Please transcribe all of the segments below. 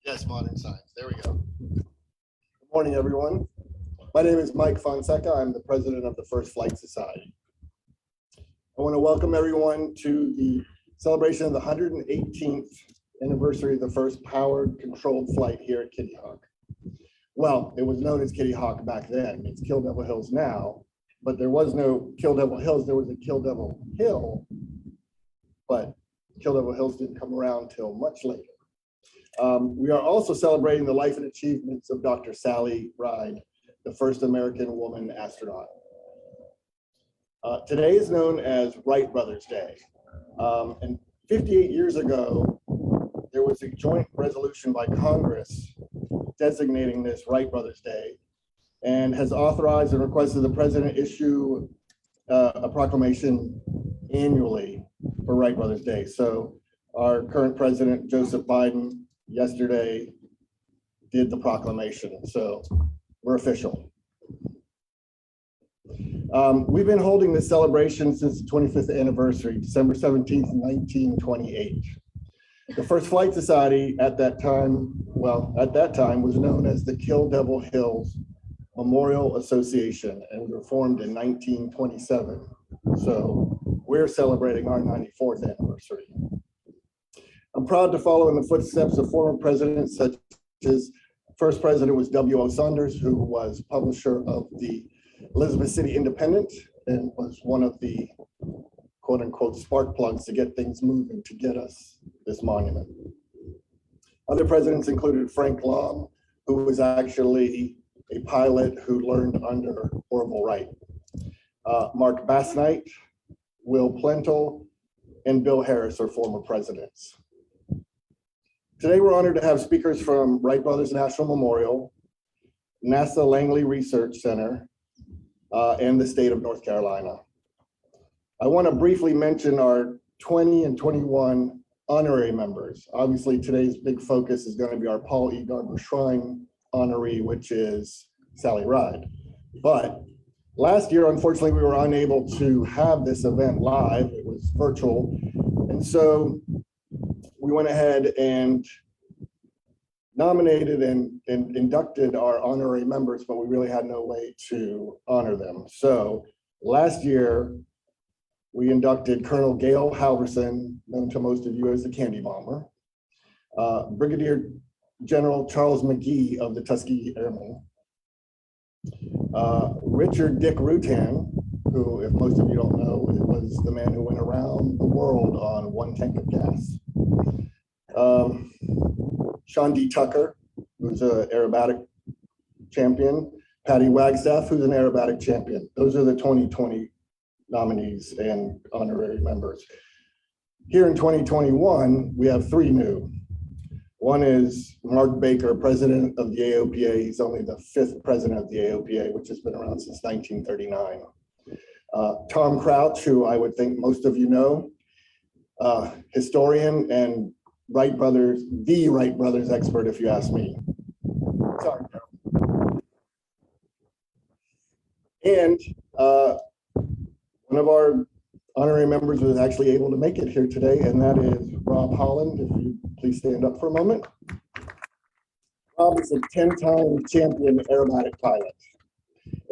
Yes, modern science. There we go. Good morning, everyone. My name is Mike Fonseca. I'm the president of the First Flight Society. I want to welcome everyone to the celebration of the 118th anniversary of the first powered controlled flight here at Kitty Hawk. Well, it was known as Kitty Hawk back then. It's Kill Devil Hills now, but there was no Kill Devil Hills. There was a Kill Devil Hill, but Kill Devil Hills didn't come around till much later. We are also celebrating the life and achievements of Dr. Sally Ride, the first American woman astronaut. Today is known as Wright Brothers Day. And 58 years ago, there was a joint resolution by Congress designating this Wright Brothers Day and has authorized and requested the president issue a proclamation annually for Wright Brothers Day. So our current president, Joseph Biden, yesterday did the proclamation, so we're official. We've been holding this celebration since the 25th anniversary, December 17th, 1928. The First Flight Society at that time was known as the Kill Devil Hills Memorial Association, and we were formed in 1927. So we're celebrating our 94th anniversary. I'm proud to follow in the footsteps of former presidents such as first president was W.O. Saunders, who was publisher of the Elizabeth City Independent and was one of the quote unquote spark plugs to get things moving to get us this monument. Other presidents included Frank Lom, who was actually a pilot who learned under Orville Wright, Mark Bassnight, Will Plentel, and Bill Harris are former presidents. Today, we're honored to have speakers from Wright Brothers National Memorial, NASA Langley Research Center, and the state of North Carolina. I want to briefly mention our 20 and 21 honorary members. Obviously, today's big focus is going to be our Paul E. Garber Shrine honoree, which is Sally Ride. But last year, unfortunately, we were unable to have this event live. It was virtual. And so we went ahead and nominated and inducted our honorary members, but we really had no way to honor them. So last year, we inducted Colonel Gail Halverson, known to most of you as the Candy Bomber, Brigadier General Charles McGee of the Tuskegee Airmen, Richard Dick Rutan, who, if most of you don't know, was the man who went around the world on one tank of gas. Sean D. Tucker, who's an aerobatic champion, Patty Wagstaff, who's an aerobatic champion. Those are the 2020 nominees and honorary members. Here in 2021, we have three new. One is Mark Baker, president of the AOPA. He's only the fifth president of the AOPA, which has been around since 1939. Tom Crouch, who I would think most of you know, historian and Wright Brothers, the Wright Brothers expert, if you ask me. Sorry, Daryl. And one of our honorary members was actually able to make it here today, and that is Rob Holland. If you please stand up for a moment. Rob is a 10-time champion aerobatic pilot.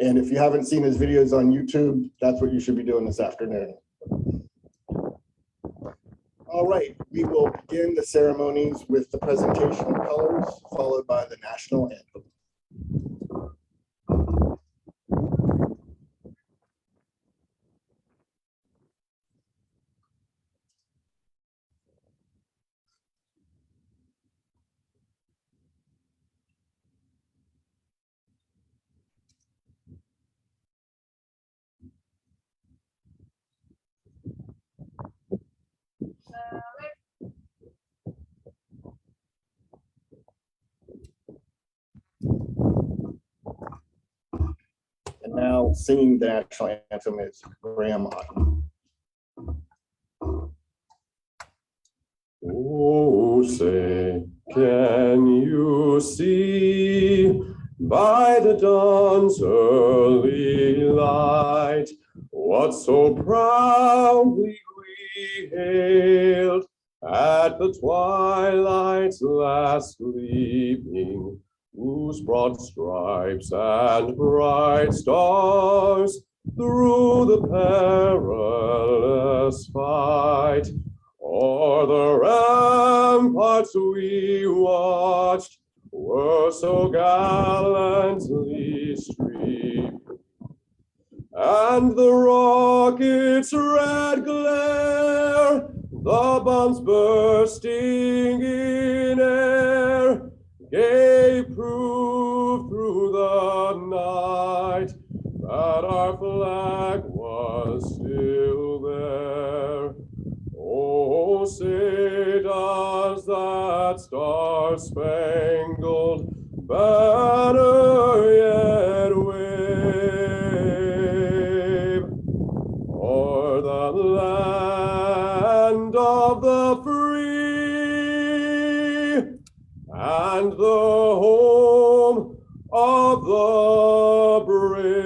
And if you haven't seen his videos on YouTube, that's what you should be doing this afternoon. All right, we will begin the ceremonies with the presentation of colors, followed by the national anthem. And now singing the national anthem is Graham Otten. Oh, say, can you see by the dawn's early light what so proudly we hailed At the twilight's last gleaming, whose broad stripes and bright stars through the perilous fight o'er the ramparts we watched were so gallantly streaming, and the rocket's red glare, the bombs bursting in air, gave proof through the night that our flag was still there. Oh, say does that star-spangled banner yet wave o'er the land of the free and the home of the brave.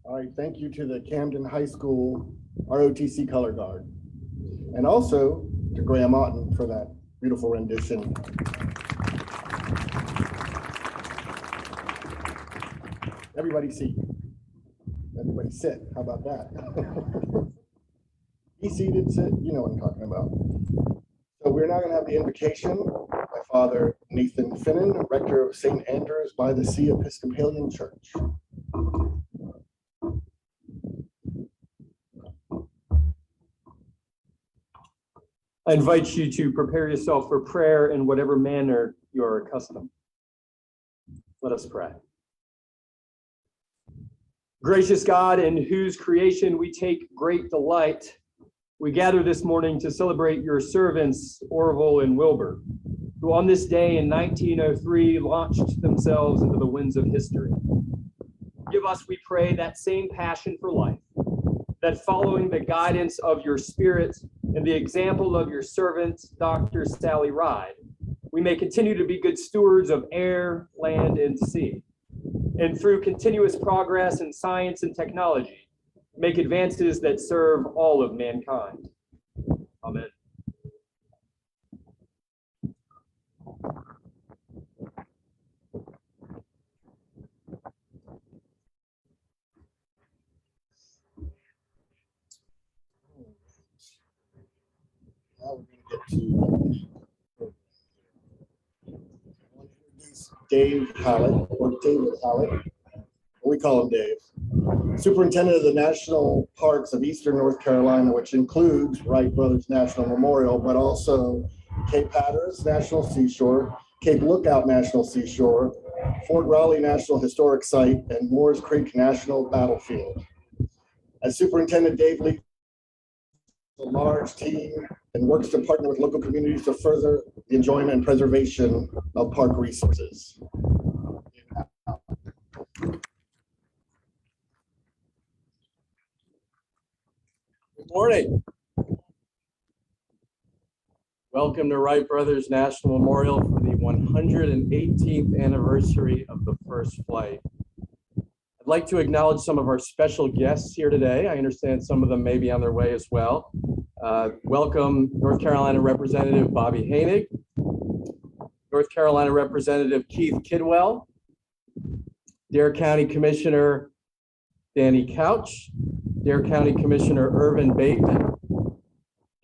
All right, thank you to the Camden High School ROTC Color Guard, and also to Graham Otten for that beautiful rendition. Everybody seat. Everybody sit. How about that? Be seated, sit. You know what I'm talking about. So we're now going to have the invocation by Father Nathan Finnan, rector of St. Andrews by the Sea Episcopalian Church. I invite you to prepare yourself for prayer in whatever manner you're accustomed. Let us pray. Gracious God, in whose creation we take great delight, we gather this morning to celebrate your servants, Orville and Wilbur, who on this day in 1903 launched themselves into the winds of history. Give us, we pray, that same passion for life, that following the guidance of your Spirit and the example of your servant, Dr. Sally Ride, we may continue to be good stewards of air, land, and sea. And through continuous progress in science and technology, make advances that serve all of mankind. Amen. Now we're going to get to introduce Dave Hallett, or David Hallett. We call him Dave. Superintendent of the National Parks of Eastern North Carolina, which includes Wright Brothers National Memorial, but also Cape Hatteras National Seashore, Cape Lookout National Seashore, Fort Raleigh National Historic Site, and Moores Creek National Battlefield. As superintendent, Dave leads a large team and works to partner with local communities to further the enjoyment and preservation of park resources. Good morning. Welcome to Wright Brothers National Memorial for the 118th anniversary of the first flight. I'd like to acknowledge some of our special guests here today. I understand some of them may be on their way as well. Welcome North Carolina Representative Bobby Hainig, North Carolina Representative Keith Kidwell, Dare County Commissioner Danny Couch, Dare County Commissioner Irvin Bateman,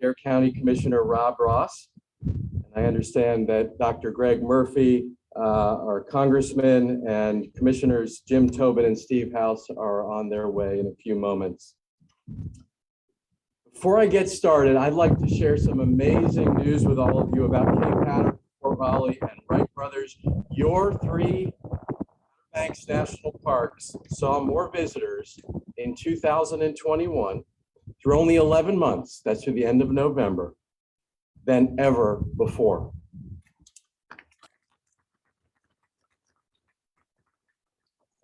Dare County Commissioner Rob Ross, and I understand that Dr. Greg Murphy, our congressman, and Commissioners Jim Tobin and Steve House are on their way in a few moments. Before I get started, I'd like to share some amazing news with all of you about Cape Hatteras, Fort Raleigh, and Wright Brothers. Your three Banks National Parks saw more visitors in 2021 through only 11 months, that's through the end of November, than ever before.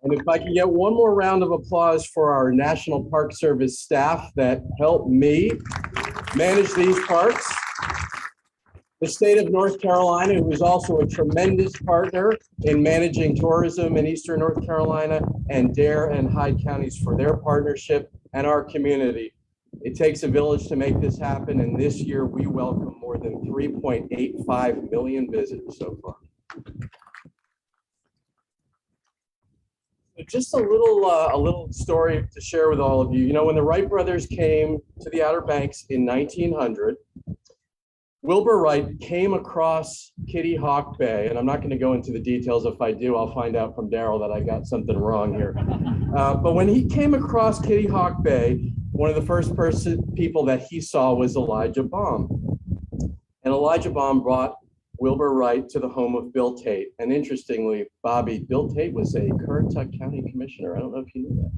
And if I can get one more round of applause for our National Park Service staff that helped me manage these parks. The state of North Carolina, who is also a tremendous partner in managing tourism in Eastern North Carolina, and Dare and Hyde counties for their partnership, and our community. It takes a village to make this happen, and this year we welcome more than 3.85 million visitors so far. Just a little story to share with all of you. You know, when the Wright brothers came to the Outer Banks in 1900, Wilbur Wright came across Kitty Hawk Bay, and I'm not going to go into the details. If I do, I'll find out from Daryl that I got something wrong here. But when he came across Kitty Hawk Bay, one of the first people that he saw was Elijah Baum. And Elijah Baum brought Wilbur Wright to the home of Bill Tate. And interestingly, Bobby, Bill Tate was a Currituck County Commissioner. I don't know if you knew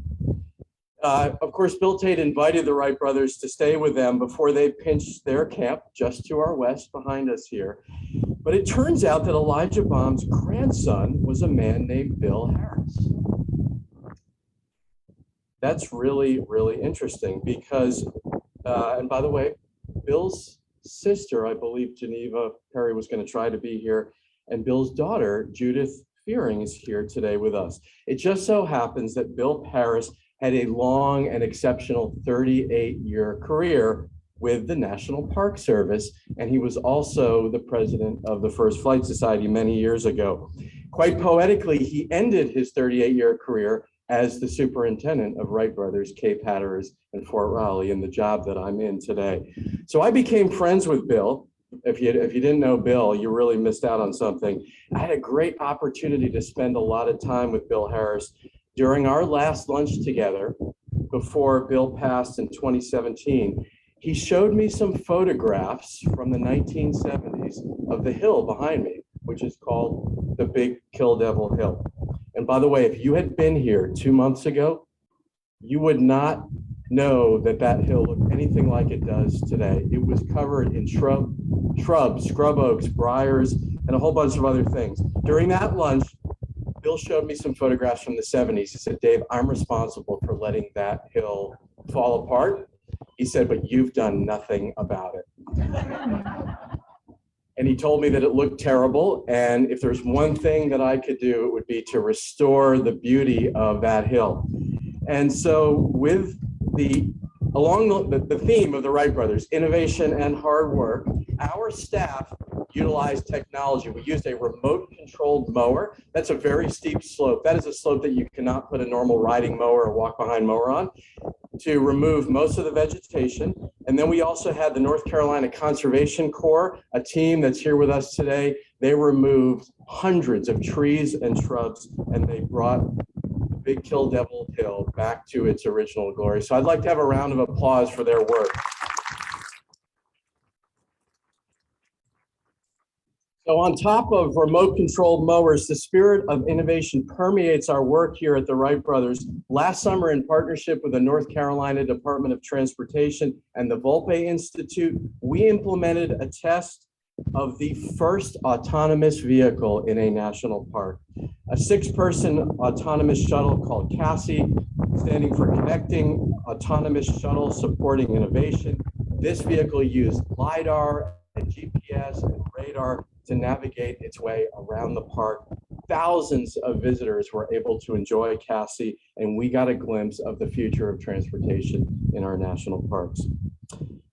that. Of course, Bill Tate invited the Wright brothers to stay with them before they pinched their camp just to our west behind us here. But it turns out that Elijah Baum's grandson was a man named Bill Harris. That's really, really interesting because, and by the way, Bill's sister, I believe Geneva Perry was going to try to be here, and Bill's daughter, Judith Fearing, is here today with us. It just so happens that Bill Harris had a long and exceptional 38-year career with the National Park Service, and he was also the president of the First Flight Society many years ago. Quite poetically, he ended his 38-year career as the superintendent of Wright Brothers, Cape Hatteras, and Fort Raleigh, in the job that I'm in today. So I became friends with Bill. If you didn't know Bill, you really missed out on something. I had a great opportunity to spend a lot of time with Bill Harris during our last lunch together before Bill passed in 2017. He showed me some photographs from the 1970s of the hill behind me, which is called the Big Kill Devil Hill. And by the way, if you had been here 2 months ago, you would not know that that hill looked anything like it does today. It was covered in shrubs, scrub oaks, briars, and a whole bunch of other things. During that lunch, Bill showed me some photographs from the 70s. He said, Dave, I'm responsible for letting that hill fall apart. He said, but you've done nothing about it. And he told me that it looked terrible. And if there's one thing that I could do, it would be to restore the beauty of that hill. And so with along the theme of the Wright brothers, innovation and hard work, our staff utilized technology. We used a remote controlled mower. That's a very steep slope. That is a slope that you cannot put a normal riding mower or walk behind mower on, to remove most of the vegetation. And then we also had the North Carolina Conservation Corps, a team that's here with us today. They removed hundreds of trees and shrubs, and they brought the Big Kill Devil Hill back to its original glory. So I'd like to have a round of applause for their work. So on top of remote controlled mowers, the spirit of innovation permeates our work here at the Wright Brothers. Last summer, in partnership with the North Carolina Department of Transportation and the Volpe Institute, we implemented a test of the first autonomous vehicle in a national park. A 6-person autonomous shuttle called Cassie, standing for Connecting Autonomous Shuttle Supporting Innovation. This vehicle used LiDAR and GPS and radar to navigate its way around the park. Thousands of visitors were able to enjoy Cassie, and we got a glimpse of the future of transportation in our national parks.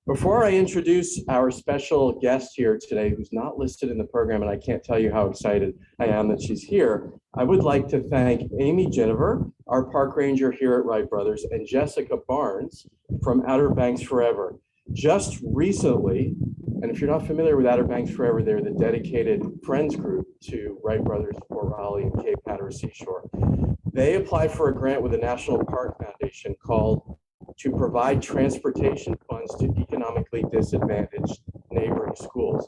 Before I introduce our special guest here today, who's not listed in the program, and I can't tell you how excited I am that she's here, I would like to thank Amy Jennifer, our park ranger here at Wright Brothers, and Jessica Barnes from Outer Banks Forever. Just recently, and if you're not familiar with Outer Banks Forever, they're the dedicated friends group to Wright Brothers, Fort Raleigh, and Cape Hatteras Seashore. They applied for a grant with the National Park Foundation called to provide transportation funds to economically disadvantaged neighboring schools.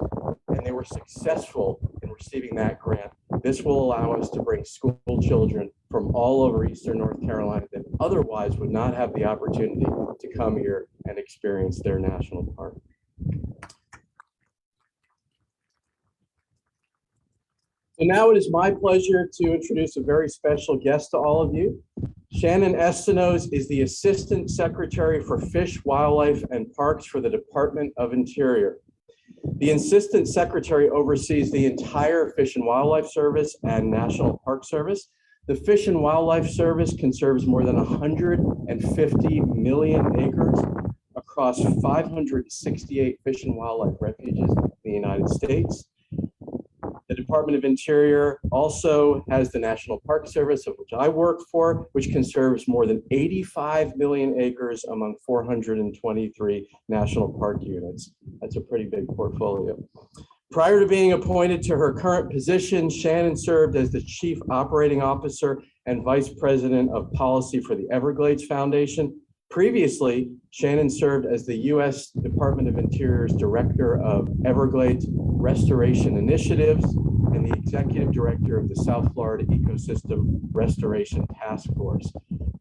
And they were successful in receiving that grant. This will allow us to bring school children from all over Eastern North Carolina that otherwise would not have the opportunity to come here and experience their national park. So now it is my pleasure to introduce a very special guest to all of you. Shannon Estinos is the Assistant Secretary for Fish, Wildlife, and Parks for the Department of Interior. The Assistant Secretary oversees the entire Fish and Wildlife Service and National Park Service. The Fish and Wildlife Service conserves more than 150 million acres across 568 fish and wildlife refuges in the United States. The Department of Interior also has the National Park Service, of which I work for, which conserves more than 85 million acres among 423 national park units. That's a pretty big portfolio. Prior to being appointed to her current position, Shannon served as the Chief Operating Officer and Vice President of Policy for the Everglades Foundation. Previously, Shannon served as the U.S. Department of Interior's Director of Everglades Restoration Initiatives and the Executive Director of the South Florida Ecosystem Restoration Task Force.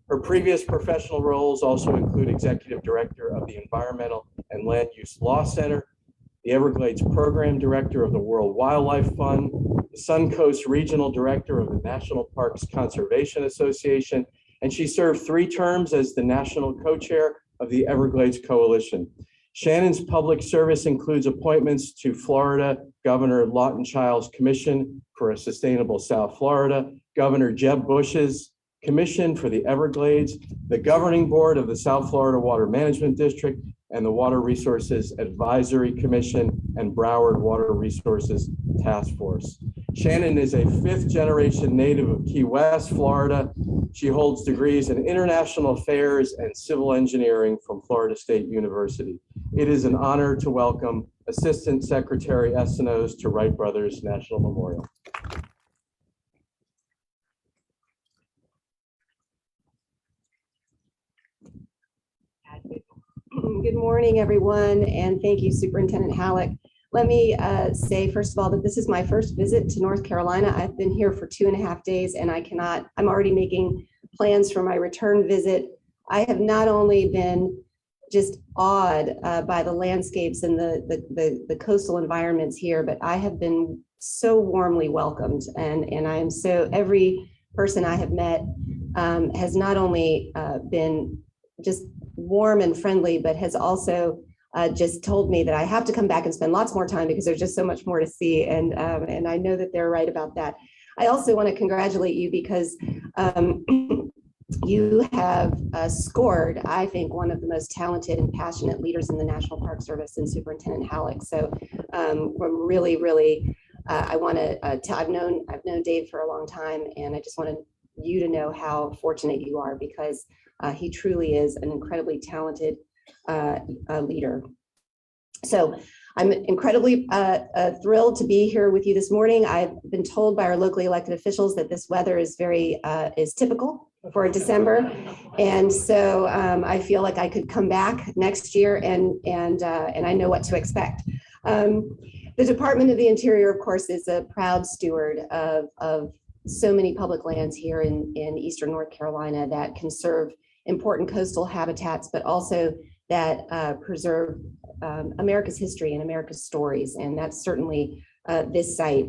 Her previous professional roles also include Executive Director of the Environmental and Land Use Law Center, the Everglades Program Director of the World Wildlife Fund, the Suncoast Regional Director of the National Parks Conservation Association, and she served 3 terms as the National Co-Chair of the Everglades Coalition. Shannon's public service includes appointments to Florida Governor Lawton Child's Commission for a Sustainable South Florida, Governor Jeb Bush's Commission for the Everglades, the Governing Board of the South Florida Water Management District, and the Water Resources Advisory Commission and Broward Water Resources Task Force. Shannon is a 5th-generation native of Key West, Florida. She holds degrees in international affairs and civil engineering from Florida State University. It is an honor to welcome Assistant Secretary Estinos to Wright Brothers National Memorial. Good morning, everyone, and thank you, Superintendent Halleck. Let me say, first of all, that this is my first visit to North Carolina. I've been here for 2.5 days, and I'm already making plans for my return visit. I have not only been just awed by the landscapes and the coastal environments here, but I have been so warmly welcomed, and I am so, every person I have met has not only been just warm and friendly, but has also just told me that I have to come back and spend lots more time because there's just so much more to see. And I know that they're right about that. I also want to congratulate you because you have scored, I think, one of the most talented and passionate leaders in the National Park Service in Superintendent Halleck. So we're really, I want to, I've known Dave for a long time, and I just want you to know how fortunate you are because he truly is an incredibly talented leader. So I'm incredibly thrilled to be here with you this morning. I've been told by our locally elected officials that this weather is is typical for December. And so I feel like I could come back next year and I know what to expect. The Department of the Interior, of course, is a proud steward of so many public lands here in Eastern North Carolina that conserve important coastal habitats, but also that preserve America's history and America's stories. And that's certainly this site.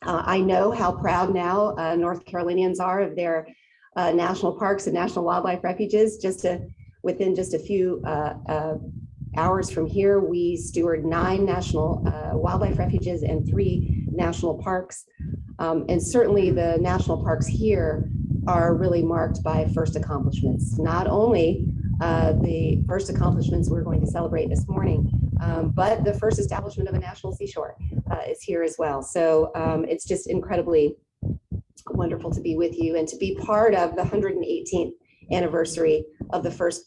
I know how proud now North Carolinians are of their national parks and national wildlife refuges. Within just a few hours from here, we steward 9 national wildlife refuges and 3 national parks. And certainly the national parks here are really marked by first accomplishments. Not only the first accomplishments we're going to celebrate this morning, but the first establishment of a national seashore is here as well. So it's just incredibly wonderful to be with you and to be part of the 118th anniversary of the first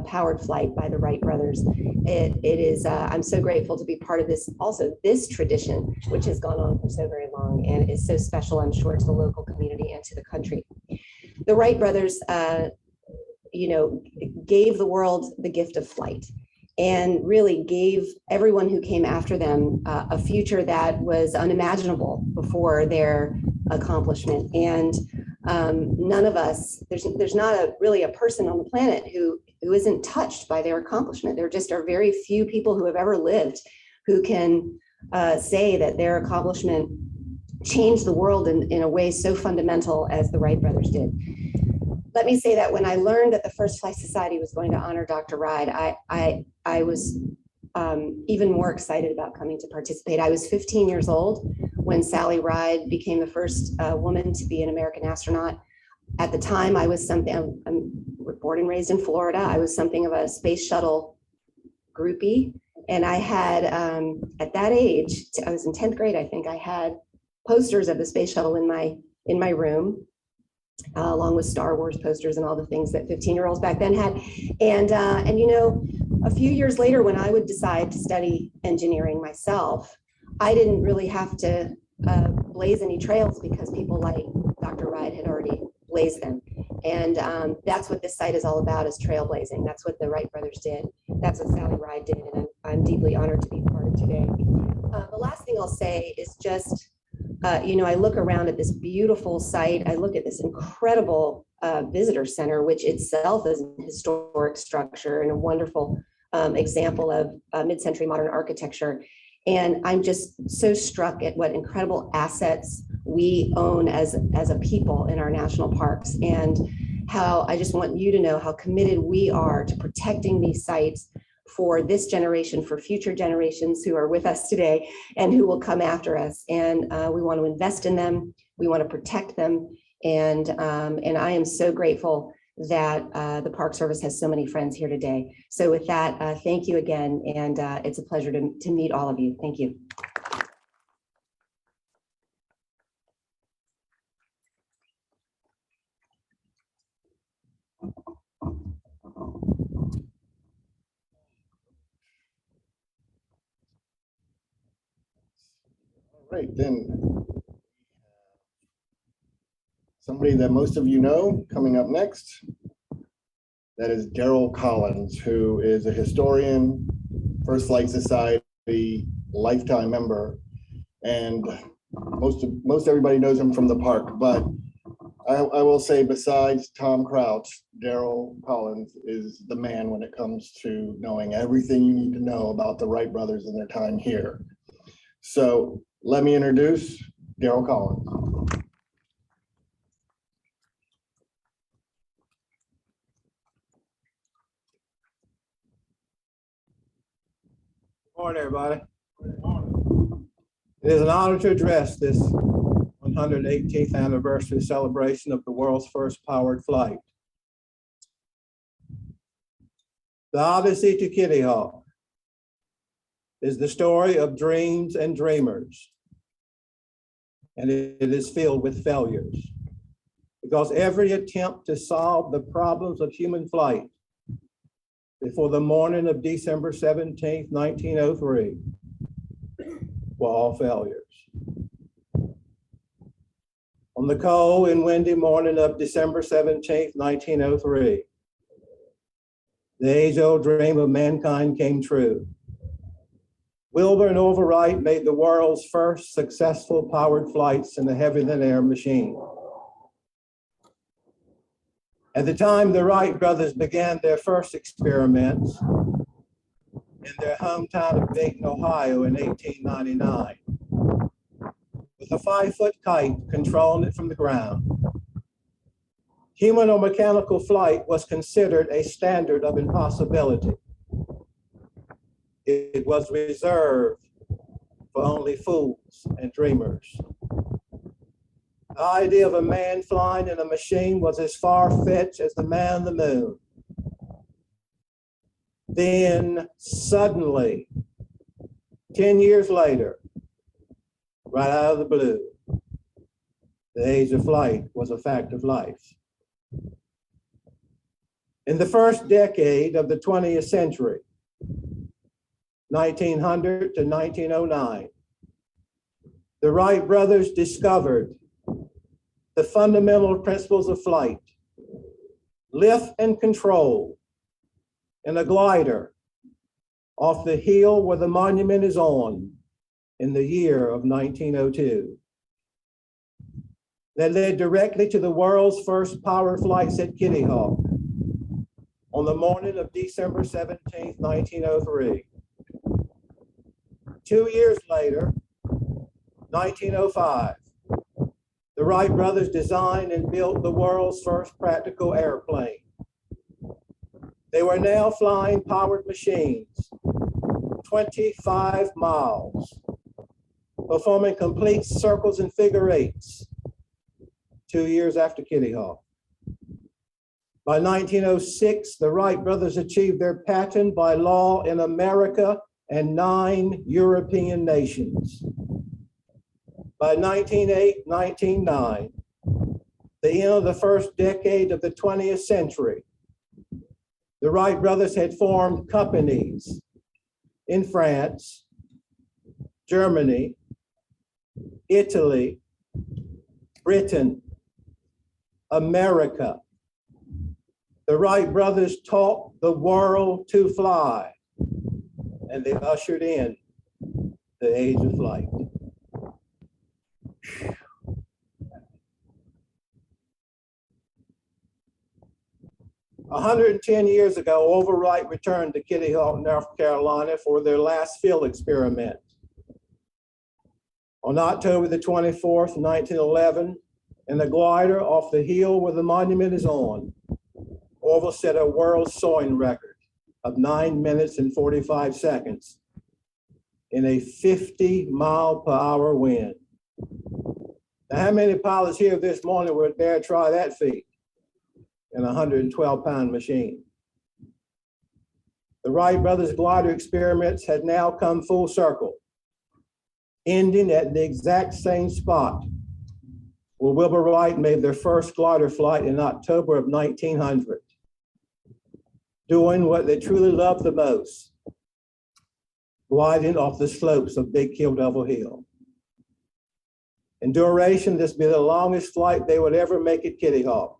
powered flight by the Wright brothers. It is, I'm so grateful to be part of this tradition, which has gone on for so very long and is so special, I'm sure, to the local community and to the country. The Wright brothers, gave the world the gift of flight and really gave everyone who came after them a future that was unimaginable before their accomplishment. And none of us, there's not really a person on the planet who isn't touched by their accomplishment. There just are very few people who have ever lived who can say that their accomplishment change the world in a way so fundamental as the Wright brothers did. Let me say that when I learned that the First Flight Society was going to honor Dr. Reid, I was even more excited about coming to participate. I was 15 years old when Sally Ride became the first woman to be an American astronaut. At the time, I was something, I'm born and raised in Florida. I was something of a space shuttle groupie. And I had, at that age, I was in 10th grade, I think, I had posters of the space shuttle in my room, along with Star Wars posters and all the things that 15-year-olds back then had. And you know, a few years later, when I would decide to study engineering myself, I didn't really have to blaze any trails because people like Dr. Reid had already blazed them. And that's what this site is all about, is trailblazing. That's what the Wright brothers did. That's what Sally Ride did, and I'm deeply honored to be part of today. The last thing I'll say is just, you know, I look around at this beautiful site. I look at this incredible visitor center, which itself is a historic structure and a wonderful example of mid-century modern architecture. And I'm just so struck at what incredible assets we own as a people in our national parks, and how I just want you to know how committed we are to protecting these sites for this generation, for future generations who are with us today and who will come after us. And we want to invest in them. We want to protect them. And I am so grateful that the Park Service has so many friends here today. So with that, thank you again. And it's a pleasure to meet all of you. Thank you. All right, then. Somebody that most of you know coming up next. That is Daryl Collins, who is a historian, First Flight Society lifetime member, and most everybody knows him from the park. But I will say, besides Tom Crouch, Daryl Collins is the man when it comes to knowing everything you need to know about the Wright brothers and their time here. So let me introduce Daryl Collins. Good morning, everybody. It is an honor to address this 118th anniversary celebration of the world's first powered flight. The Odyssey to Kitty Hawk is the story of dreams and dreamers, and it is filled with failures, because every attempt to solve the problems of human flight before the morning of December 17th, 1903, were all failures. On the cold and windy morning of December 17th, 1903, the age-old dream of mankind came true. Wilbur and Orville Wright made the world's first successful powered flights in a heavier-than-air machine. At the time the Wright brothers began their first experiments in their hometown of Dayton, Ohio in 1899, with a 5-foot kite controlling it from the ground. Human or mechanical flight was considered a standard of impossibility. It was reserved for only fools and dreamers. The idea of a man flying in a machine was as far-fetched as the man on the moon. Then suddenly, 10 years later, right out of the blue, the age of flight was a fact of life. In the first decade of the 20th century, 1900 to 1909, the Wright brothers discovered the fundamental principles of flight: lift and control in a glider off the hill where the monument is on in the year of 1902. That led directly to the world's first powered flights at Kitty Hawk on the morning of December 17th, 1903. 2 years later, 1905, The Wright brothers designed and built the world's first practical airplane. They were now flying powered machines, 25 miles, performing complete circles and figure eights 2 years after Kitty Hawk. By 1906, the Wright brothers achieved their patent by law in America and 9 European nations. By 1908, 1909, the end of the first decade of the 20th century, the Wright brothers had formed companies in France, Germany, Italy, Britain, America. The Wright brothers taught the world to fly, and they ushered in the age of flight. 110 years ago, Wright returned to Kitty Hawk, North Carolina for their last field experiment. On October the 24th, 1911, in the glider off the hill where the monument is on, Orville set a world soaring record of 9 minutes and 45 seconds in a 50-mile-per-hour wind. Now, how many pilots here this morning would dare try that feat in a 112-pound machine? The Wright brothers' glider experiments had now come full circle, ending at the exact same spot where Wilbur Wright made their first glider flight in October of 1900, doing what they truly loved the most, gliding off the slopes of Big Kill Devil Hill. In duration, this would be the longest flight they would ever make at Kitty Hawk.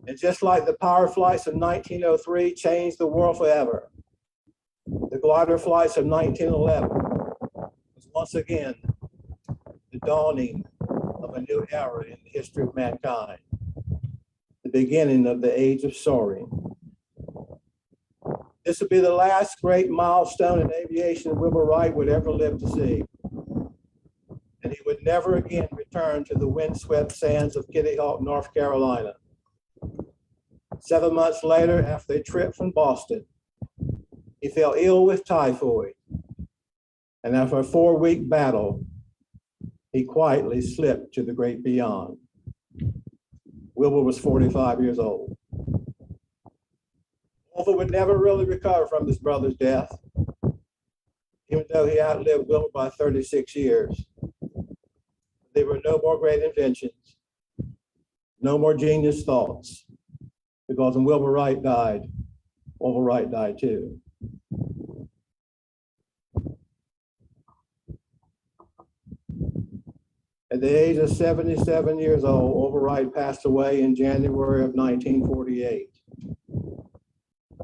And just like the power flights of 1903 changed the world forever, the glider flights of 1911 was once again the dawning of a new era in the history of mankind, the beginning of the age of soaring. This would be the last great milestone in aviation Wilbur Wright would ever live to see. And he would never again return to the windswept sands of Kitty Hawk, North Carolina. 7 months later, after a trip from Boston, he fell ill with typhoid. And after a 4-week battle, he quietly slipped to the great beyond. Wilbur was 45 years old. Wilbur would never really recover from his brother's death, even though he outlived Wilbur by 36 years. There were no more great inventions, no more genius thoughts, because when Wilbur Wright died, Wilbur Wright died too. At the age of 77 years old, Wilbur Wright passed away in January of 1948.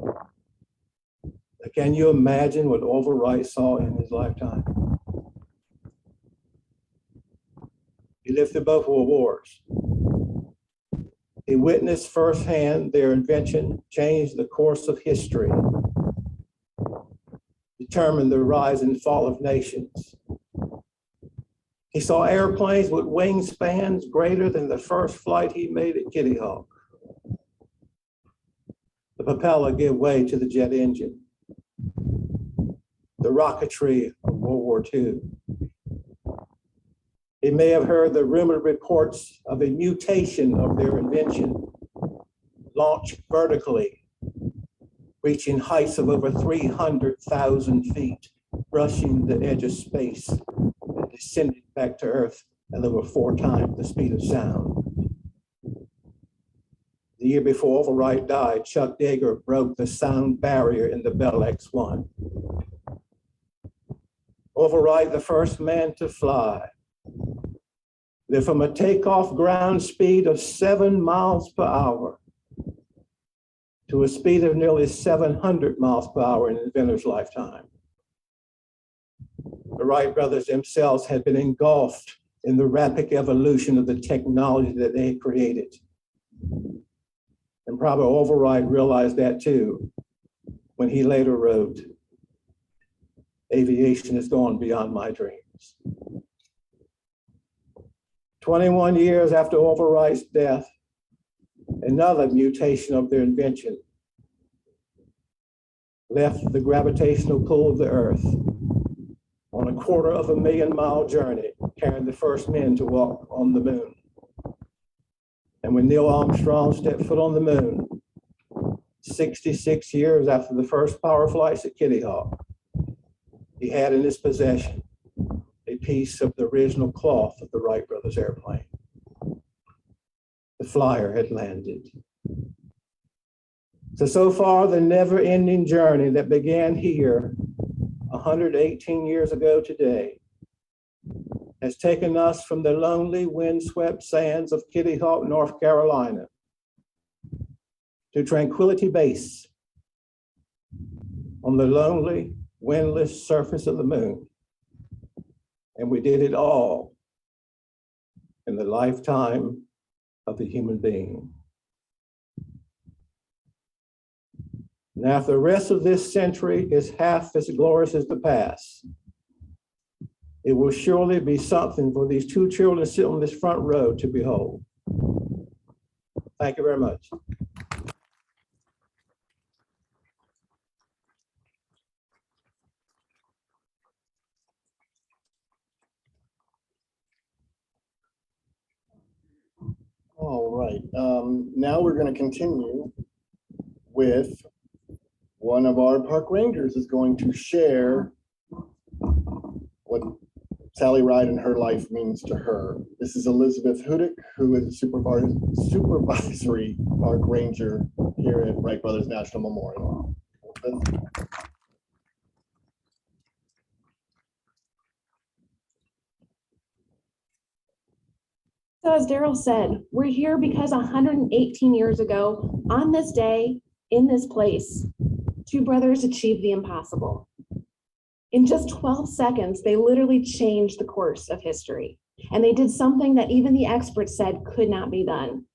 Now, can you imagine what Wilbur Wright saw in his lifetime? He lived through both world wars. He witnessed firsthand their invention changed the course of history, determined the rise and fall of nations. He saw airplanes with wingspans greater than the first flight he made at Kitty Hawk. The propeller gave way to the jet engine. The rocketry of World War II. He may have heard the rumored reports of a mutation of their invention, launched vertically, reaching heights of over 300,000 feet, brushing the edge of space, and descending back to Earth at over 4 times the speed of sound. The year before Wilbur Wright died, Chuck Yeager broke the sound barrier in the Bell X-1. Wilbur Wright, the first man to fly, lived from a takeoff ground speed of 7 miles per hour to a speed of nearly 700 miles per hour in an inventor's lifetime. The Wright brothers themselves had been engulfed in the rapid evolution of the technology that they had created. And probably Wilbur Wright realized that too, when he later wrote, "Aviation has gone beyond my dreams." 21 years after Orville Wright's death, another mutation of their invention left the gravitational pull of the Earth on a 250,000-mile journey, carrying the first men to walk on the moon. And when Neil Armstrong stepped foot on the moon, 66 years after the first power flights at Kitty Hawk, he had in his possession a piece of the original cloth of the Wright Brothers airplane. The flyer had landed. So far, the never-ending journey that began here 118 years ago today has taken us from the lonely, windswept sands of Kitty Hawk, North Carolina, to Tranquility Base on the lonely, windless surface of the moon. And we did it all in the lifetime of a human being. Now, if the rest of this century is half as glorious as the past, it will surely be something for these two children sitting on this front row to behold. Thank you very much. All right, now we're going to continue with one of our park rangers is going to share what Sally Ride and her life means to her. This is Elizabeth Hudick, who is a supervisory park ranger here at Wright Brothers National Memorial. So as Daryl said, we're here because 118 years ago, on this day, in this place, two brothers achieved the impossible. In just 12 seconds, they literally changed the course of history. And they did something that even the experts said could not be done.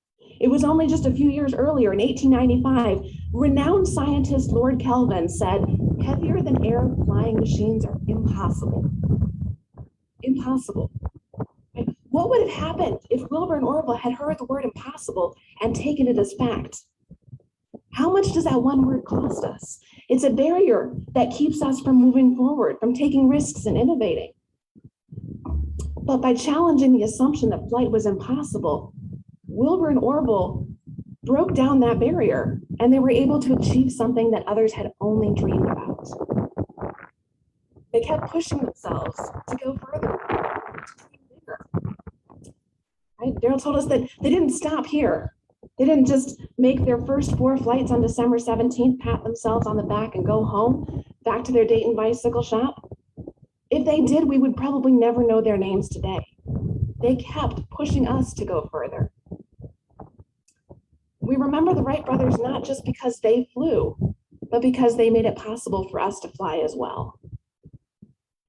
It was only just a few years earlier, in 1895, renowned scientist Lord Kelvin said, heavier than air flying machines are impossible. Impossible. What would have happened if Wilbur and Orville had heard the word impossible and taken it as fact? How much does that one word cost us? It's a barrier that keeps us from moving forward, from taking risks and innovating. But by challenging the assumption that flight was impossible, Wilbur and Orville broke down that barrier, and they were able to achieve something that others had only dreamed about. They kept pushing themselves to go further, to be bigger. Right? Daryl told us that they didn't stop here. They didn't just make their first 4 flights on December 17th, pat themselves on the back and go home, back to their Dayton bicycle shop. If they did, we would probably never know their names today. They kept pushing us to go further. We remember the Wright brothers not just because they flew, but because they made it possible for us to fly as well.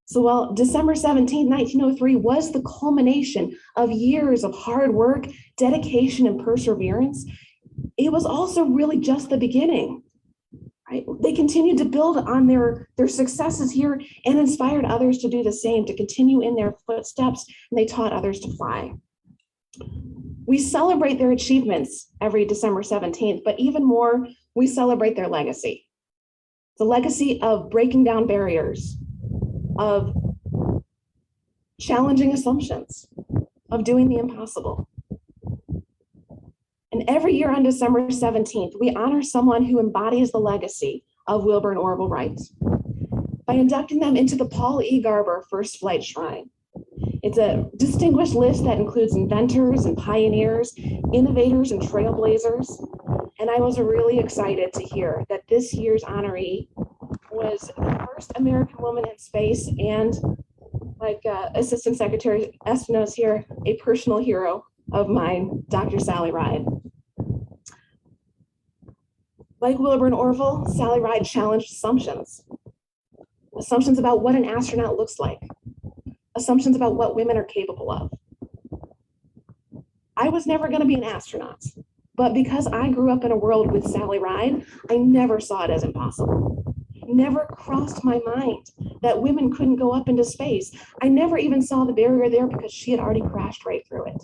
So while December 17, 1903 was the culmination of years of hard work, dedication, and perseverance, it was also really just the beginning. Right? They continued to build on their successes here and inspired others to do the same, to continue in their footsteps, and they taught others to fly. We celebrate their achievements every December 17th, but even more, we celebrate their legacy. The legacy of breaking down barriers, of challenging assumptions, of doing the impossible. And every year on December 17th, we honor someone who embodies the legacy of Wilbur and Orville Wright by inducting them into the Paul E. Garber First Flight Shrine. It's a distinguished list that includes inventors and pioneers, innovators and trailblazers. And I was really excited to hear that this year's honoree was the first American woman in space, and like Assistant Secretary Estinos here, a personal hero of mine, Dr. Sally Ride. Like Wilbur and Orville, Sally Ride challenged assumptions. Assumptions about what an astronaut looks like. Assumptions about what women are capable of. I was never going to be an astronaut, but because I grew up in a world with Sally Ride, I never saw it as impossible. Never crossed my mind that women couldn't go up into space. I never even saw the barrier there because she had already crashed right through it.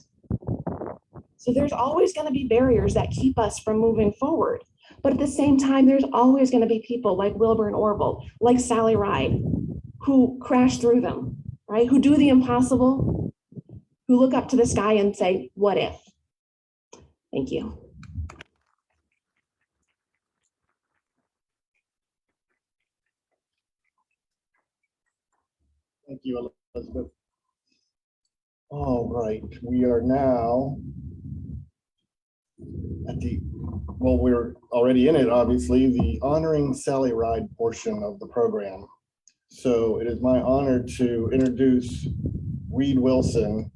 So there's always going to be barriers that keep us from moving forward. But at the same time, there's always going to be people like Wilbur and Orville, like Sally Ride, who crash through them, right? Who do the impossible, who look up to the sky and say, what if? Thank you. Thank you, Elizabeth. All right, we are now at the, well, we're already in it, obviously, the honoring Sally Ride portion of the program. So it is my honor to introduce Reid Wilson.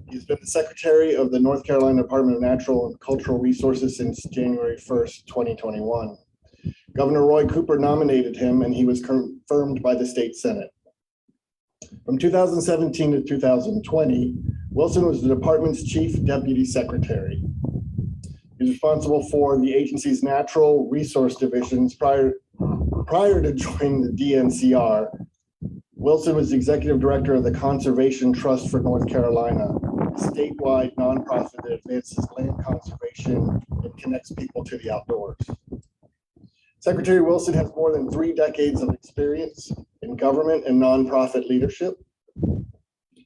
He's been the Secretary of the North Carolina Department of Natural and Cultural Resources since January 1st, 2021. Governor Roy Cooper nominated him and he was confirmed by the state Senate. From 2017 to 2020, Wilson was the department's chief deputy secretary. He's responsible for the agency's natural resource divisions. Prior to joining the DNCR, Wilson was the executive director of the Conservation Trust for North Carolina, a statewide nonprofit that advances land conservation and connects people to the outdoors. Secretary Wilson has more than 3 decades of experience in government and nonprofit leadership,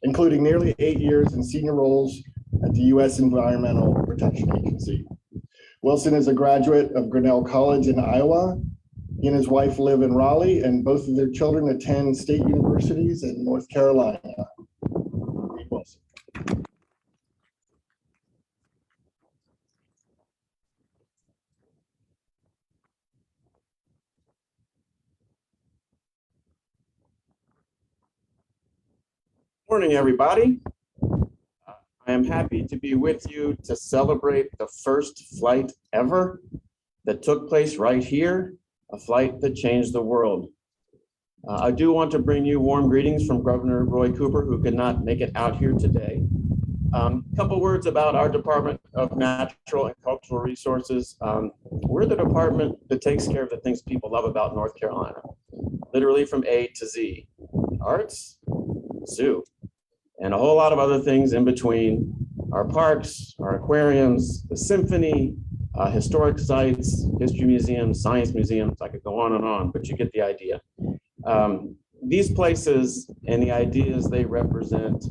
including nearly 8 years in senior roles at the U.S. Environmental Protection Agency. Wilson is a graduate of Grinnell College in Iowa. He and his wife live in Raleigh, and both of their children attend state universities in North Carolina. Reid Wilson. Morning, everybody. I am happy to be with you to celebrate the first flight ever that took place right here, a flight that changed the world. I do want to bring you warm greetings from Governor Roy Cooper, who could not make it out here today. Couple words about our Department of Natural and Cultural Resources. We're the department that takes care of the things people love about North Carolina, literally from A to Z. Arts, zoo, and a whole lot of other things in between. Our parks, our aquariums, the symphony, historic sites, history museums, science museums. I could go on, but you get the idea. These places and the ideas they represent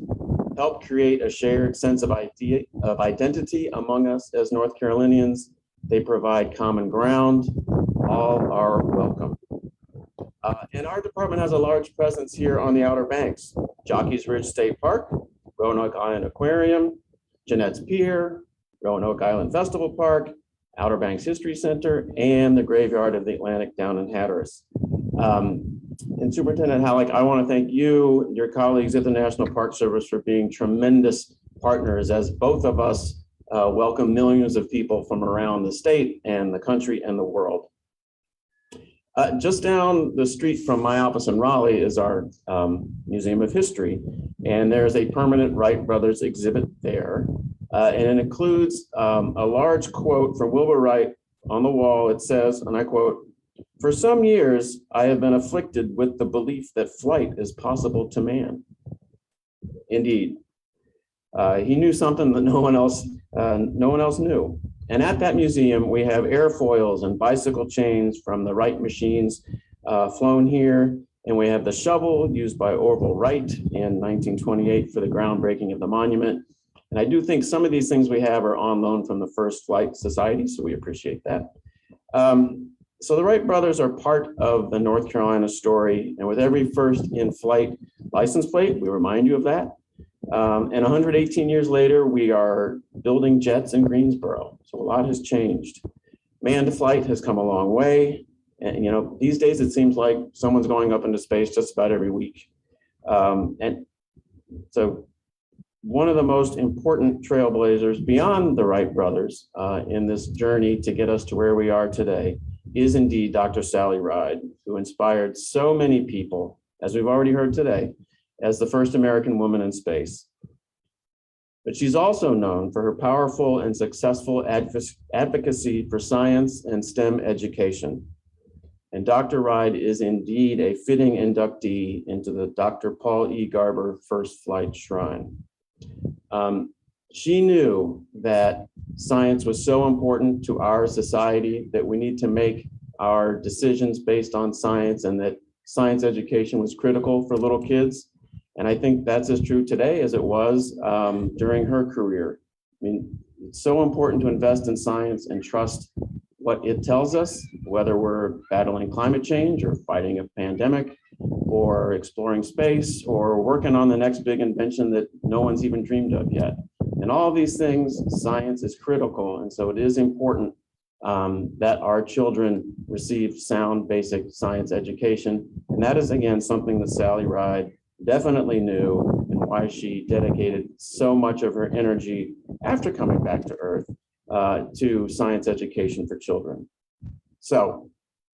help create a shared sense of identity among us as North Carolinians. They provide common ground. All are welcome. And our department has a large presence here on the Outer Banks. Jockey's Ridge State Park, Roanoke Island Aquarium, Jeanette's Pier, Roanoke Island Festival Park, Outer Banks History Center, and the Graveyard of the Atlantic down in Hatteras. And Superintendent Halleck, I want to thank you and your colleagues at the National Park Service for being tremendous partners as both of us welcome millions of people from around the state and the country and the world. Just down the street from my office in Raleigh is our Museum of History, and there's a permanent Wright Brothers exhibit there. And it includes a large quote from Wilbur Wright on the wall. It says, and I quote, "For some years, I have been afflicted with the belief that flight is possible to man." Indeed, he knew something that no one else knew. And at that museum, we have airfoils and bicycle chains from the Wright machines flown here. And we have the shovel used by Orville Wright in 1928 for the groundbreaking of the monument. And I do think some of these things we have are on loan from the First Flight Society, so we appreciate that. So the Wright brothers are part of the North Carolina story. And with every first in flight license plate, we remind you of that. And 118 years later, we are building jets in Greensboro. So a lot has changed. Manned flight has come a long way. And these days it seems like someone's going up into space just about every week. And so one of the most important trailblazers beyond the Wright brothers in this journey to get us to where we are today is indeed Dr. Sally Ride, who inspired so many people, as we've already heard today, as the first American woman in space. But she's also known for her powerful and successful advocacy for science and STEM education. And Dr. Reid is indeed a fitting inductee into the Dr. Paul E. Garber First Flight Shrine. She knew that science was so important to our society that we need to make our decisions based on science, and that science education was critical for little kids. And I think that's as true today as it was during her career. I mean, it's so important to invest in science and trust what it tells us, whether we're battling climate change or fighting a pandemic or exploring space or working on the next big invention that no one's even dreamed of yet. And all these things, science is critical. And so it is important that our children receive sound basic science education. And that is, again, something that Sally Reid definitely knew, and why she dedicated so much of her energy after coming back to Earth to science education for children. So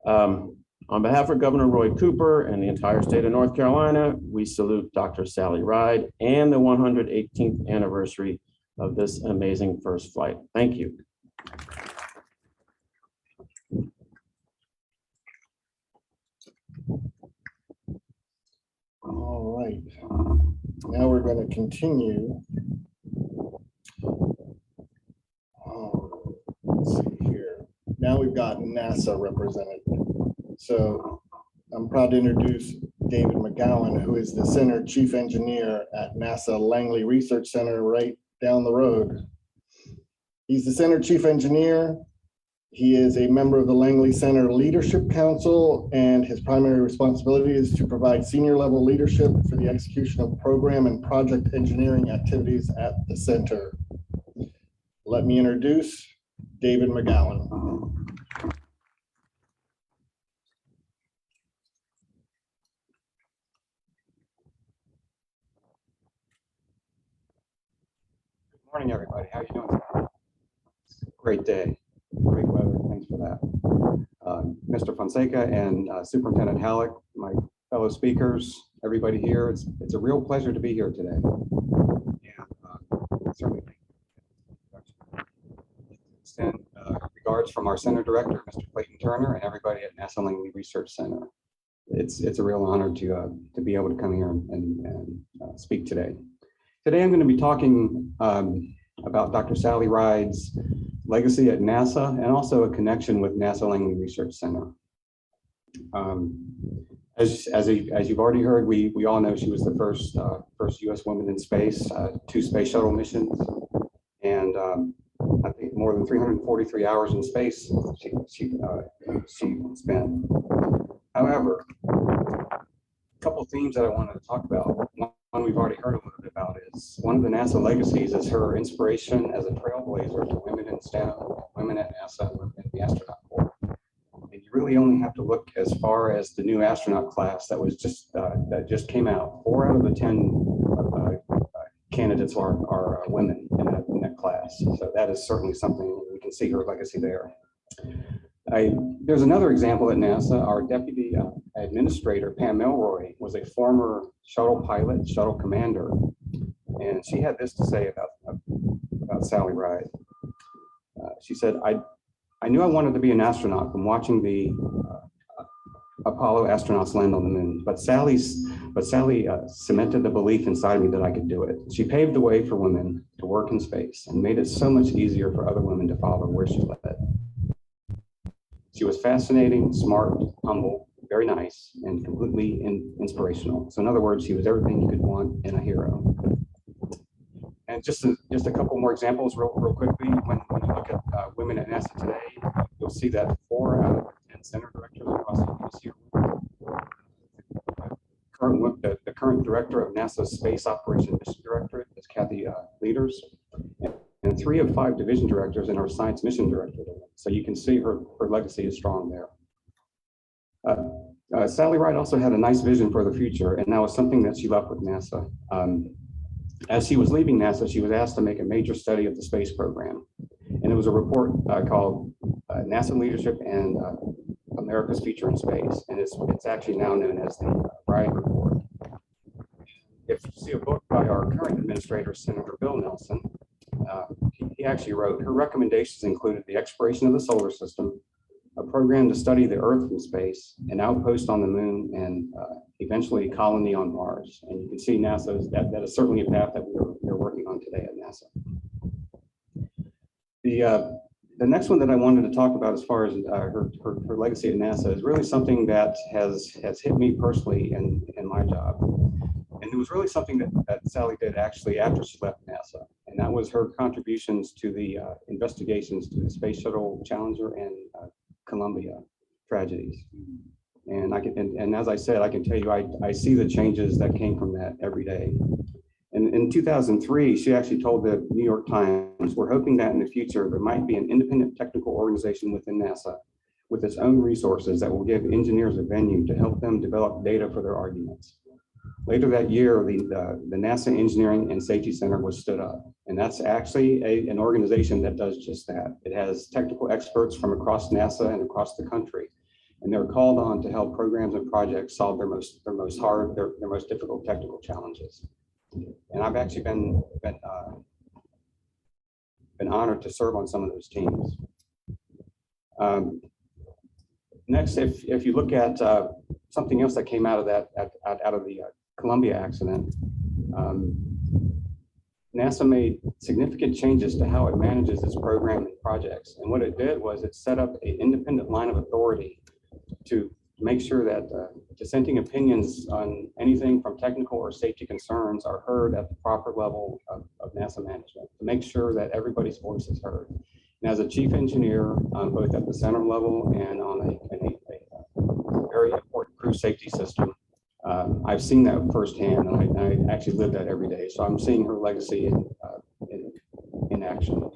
on behalf of Governor Roy Cooper and the entire state of North Carolina, we salute Dr. Sally Reid and the 118th anniversary of this amazing first flight. Thank you. All right, now we're going to continue. Let's see here. Now we've got NASA represented. So I'm proud to introduce David Mcgowan, who is the Center Chief Engineer at NASA Langley Research Center right down the road. He's the Center Chief Engineer. He is a member of the Langley Center Leadership Council, and his primary responsibility is to provide senior level leadership for the execution of program and project engineering activities at the center. Let me introduce David Mcgowan. Good morning, everybody. How are you doing? Great day, great weather. Thanks for that. Mr. Fonseca and Superintendent Halleck, my fellow speakers, everybody here, it's a real pleasure to be here today. And certainly extend regards from our center director, Mr. Clayton Turner, and everybody at NASA Langley Research Center. It's a real honor to be able to come here and speak today. Today, I'm going to be talking about Dr. Sally Reid's legacy at NASA and also a connection with NASA Langley Research Center. As you've already heard, we all know she was the first U.S. woman in space, 2 space shuttle missions, and I think more than 343 hours in space she spent. However, a couple of themes that I wanted to talk about. One we've already heard a little bit about is one of the NASA legacies is her inspiration as a trailblazer to women in STEM, women at NASA, and women in the astronaut corps. And you really only have to look as far as the new astronaut class that was that just came out. 4 out of the 10 candidates are women in that class. So that is certainly something we can see her legacy there. There's another example at NASA. Our deputy administrator, Pam Melroy, was a former shuttle pilot, shuttle commander, and she had this to say about Sally Reid. She said, I knew I wanted to be an astronaut from watching the Apollo astronauts land on the moon, but Sally cemented the belief inside me that I could do it. She paved the way for women to work in space and made it so much easier for other women to follow where she led. She was fascinating, smart, humble, very nice, and completely inspirational. So in other words, she was everything you could want in a hero. And just a couple more examples real quickly. When you look at women at NASA today, you'll see that 4 out of 10 center directors across the U.S. The current director of NASA's Space Operations Mission Directorate is Kathy Leaders. And 3 of 5 division directors in our Science Mission Directorate. So you can see her legacy is strong there. Sally Reid also had a nice vision for the future, and that was something that she left with NASA. As she was leaving NASA, she was asked to make a major study of the space program. And it was a report called NASA Leadership and America's Future in Space. And it's actually now known as the Reid Report. If you see a book by our current administrator, Senator Bill Nelson, he actually wrote, her recommendations included the exploration of the solar system, a program to study the Earth from space, an outpost on the moon, and eventually a colony on Mars. And you can see NASA, that is certainly a path that we're working on today at NASA. The next one that I wanted to talk about as far as her legacy at NASA is really something that has hit me personally in my job. And it was really something that Sally did actually after she left NASA. And that was her contributions to the investigations to the Space Shuttle Challenger and Columbia tragedies. And and as I said, I can tell you, I see the changes that came from that every day. And in 2003, she actually told the New York Times, "We're hoping that in the future, there might be an independent technical organization within NASA with its own resources that will give engineers a venue to help them develop data for their arguments." Later that year, the NASA Engineering and Safety Center was stood up. And that's actually an organization that does just that. It has technical experts from across NASA and across the country. And they're called on to help programs and projects solve their most difficult technical challenges. And I've actually been honored to serve on some of those teams. Next, if you look at something else that came out of that, out of the Columbia accident, NASA made significant changes to how it manages its program and projects. And what it did was it set up an independent line of authority to make sure that dissenting opinions on anything from technical or safety concerns are heard at the proper level of NASA management, to make sure that everybody's voice is heard. And as a chief engineer, both at the center level and on a very important crew safety system, I've seen that firsthand, and I actually live that every day. So I'm seeing her legacy in action.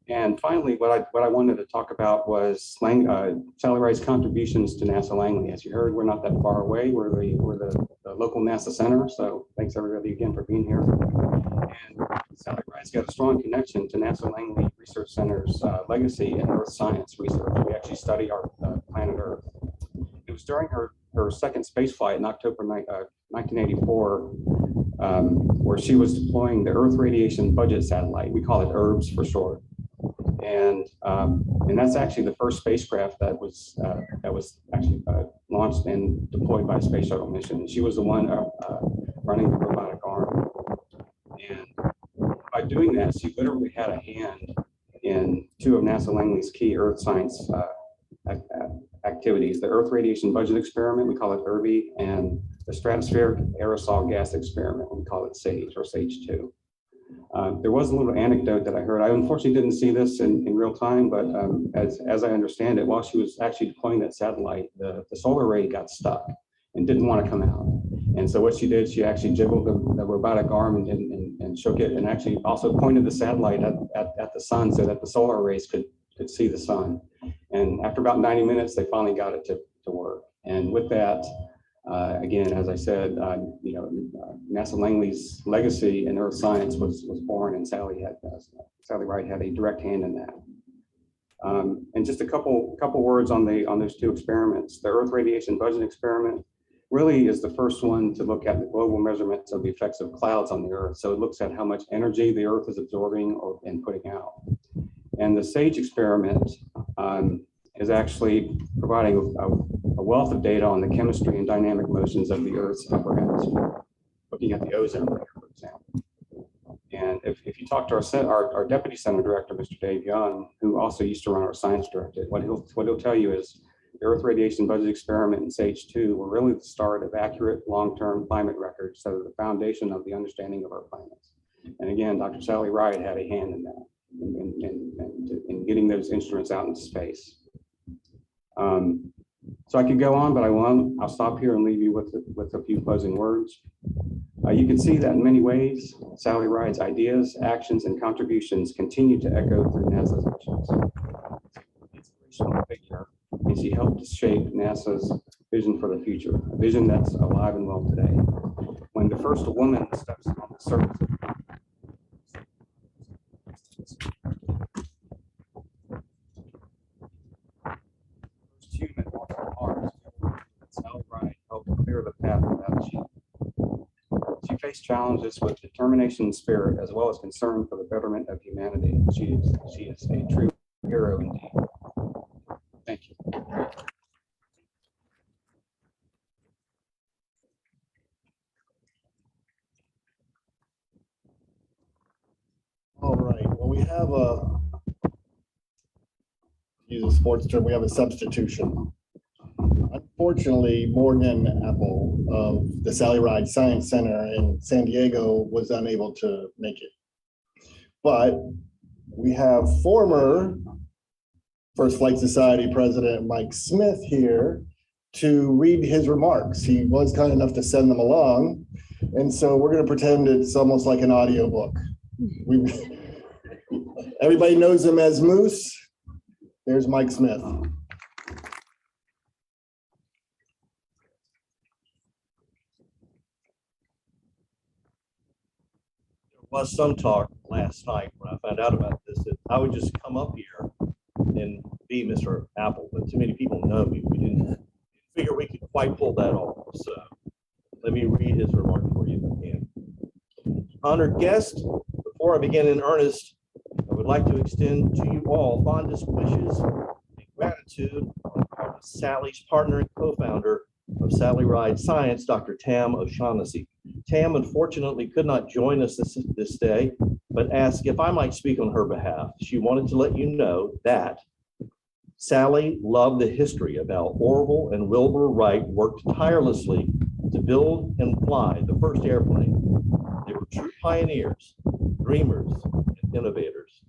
And finally, what I wanted to talk about was Sally Wright's contributions to NASA Langley. As you heard, we're not that far away. We're the local NASA center. So thanks everybody again for being here. And Sally Wright's got a strong connection to NASA Langley Research Center's legacy in Earth science research. We actually study our planet Earth. It was during her second space flight in October 1984, where she was deploying the Earth Radiation Budget Satellite. We call it ERBS for short. And that's actually the first spacecraft that was actually launched and deployed by a space shuttle mission. She was the one running the robotic arm. And by doing that, she literally had a hand in two of NASA Langley's key Earth science activities: the Earth Radiation Budget Experiment, we call it ERBE, and the Stratospheric Aerosol Gas Experiment, we call it SAGE or SAGE-2. There was a little anecdote that I heard. I unfortunately didn't see this in real time, but as I understand it, while she was actually deploying that satellite, the solar array got stuck and didn't want to come out. And so what she did, she actually jiggled the robotic arm and shook it, and actually also pointed the satellite at the sun so that the solar arrays could see the sun. And after about 90 minutes, they finally got it to work. And with that, again, as I said, NASA Langley's legacy in Earth science was born, and Sally Wright had a direct hand in that. And just a couple words on those two experiments. The Earth Radiation Budget Experiment really is the first one to look at the global measurements of the effects of clouds on the Earth. So it looks at how much energy the Earth is absorbing and putting out. And the SAGE experiment is actually providing a wealth of data on the chemistry and dynamic motions of the Earth's upper atmosphere, looking at the ozone layer, for example. And if you talk to our Deputy Center Director, Mr. Dave Young, who also used to run our science directorate, what he'll tell you is the Earth Radiation Budget Experiment and SAGE-2 were really the start of accurate long-term climate records, so the foundation of the understanding of our planets. And again, Dr. Sally Wright had a hand in that, in getting those instruments out into space. So I could go on, but I won't. I'll stop here and leave you with a few closing words. You can see that in many ways, Sally Wright's ideas, actions, and contributions continue to echo through NASA's missions. Inspirational figure, and she helped to shape NASA's vision for the future, a vision that's alive and well today. When the first woman steps on the surface of human walks on Mars, Sally Wright helped clear the path of that achievement. She faced challenges with determination and spirit, as well as concern for the betterment of humanity. She is a true hero indeed. use a sports term, we have a substitution. Unfortunately, Morgan Apple of the Sally Ride Science Center in San Diego was unable to make it. But we have former First Flight Society President Mike Smith here to read his remarks. He was kind enough to send them along. And so we're going to pretend it's almost like an audio book. Everybody knows him as Moose. There's Mike Smith. Was some talk last night when I found out about this that I would just come up here and be Mr. Apple, but too many people know me. We didn't figure we could quite pull that off. So let me read his remark for you if I can. Honored guest, before I begin in earnest, I would like to extend to you all fondest wishes and gratitude on the part of Sally's partner and co-founder of Sally Ride Science, Dr. Tam O'Shaughnessy. Tam unfortunately could not join us this day, but asked if I might speak on her behalf. She wanted to let you know that Sally loved the history of how Orville and Wilbur Wright worked tirelessly to build and fly the first airplane. They were true pioneers, dreamers, and innovators.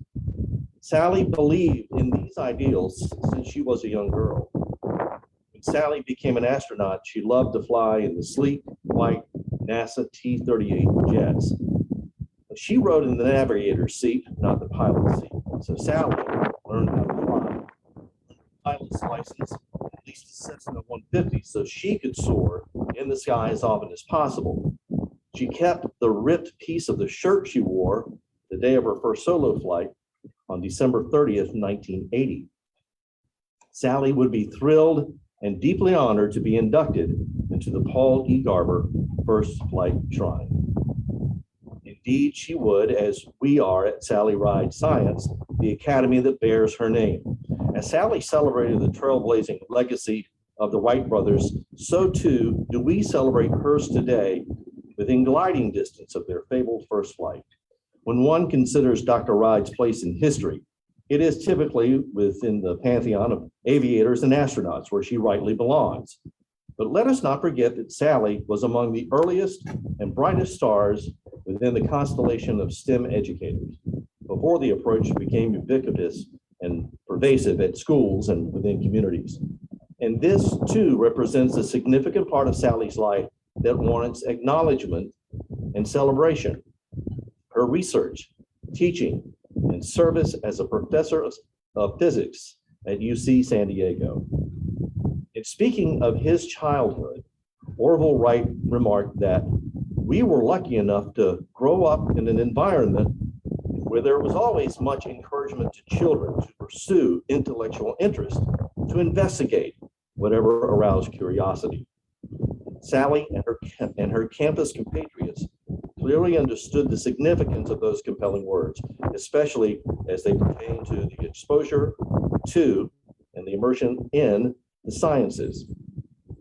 Sally believed in these ideals since she was a young girl. When Sally became an astronaut, she loved to fly in the sleek, white NASA T-38 jets. But she rode in the navigator's seat, not the pilot's seat. So Sally learned how to fly. Pilot's license, at least a Cessna 150, so she could soar in the sky as often as possible. She kept the ripped piece of the shirt she wore the day of her first solo flight on December 30th, 1980. Sally would be thrilled and deeply honored to be inducted into the Paul E. Garber First Flight Shrine. Indeed, she would, as we are at Sally Ride Science, the academy that bears her name. As Sally celebrated the trailblazing legacy of the Wright brothers, so too do we celebrate hers today within gliding distance of their fabled first flight. When one considers Dr. Ride's place in history, it is typically within the pantheon of aviators and astronauts where she rightly belongs. But let us not forget that Sally was among the earliest and brightest stars within the constellation of STEM educators before the approach became ubiquitous and pervasive at schools and within communities. And this too represents a significant part of Sally's life that warrants acknowledgement and celebration. Her research, teaching, and service as a professor of physics at UC San Diego. In speaking of his childhood, Orville Wright remarked that we were lucky enough to grow up in an environment where there was always much encouragement to children to pursue intellectual interest, to investigate whatever aroused curiosity. Sally and her campus compatriots clearly understood the significance of those compelling words, especially as they pertain to the exposure to and the immersion in the sciences.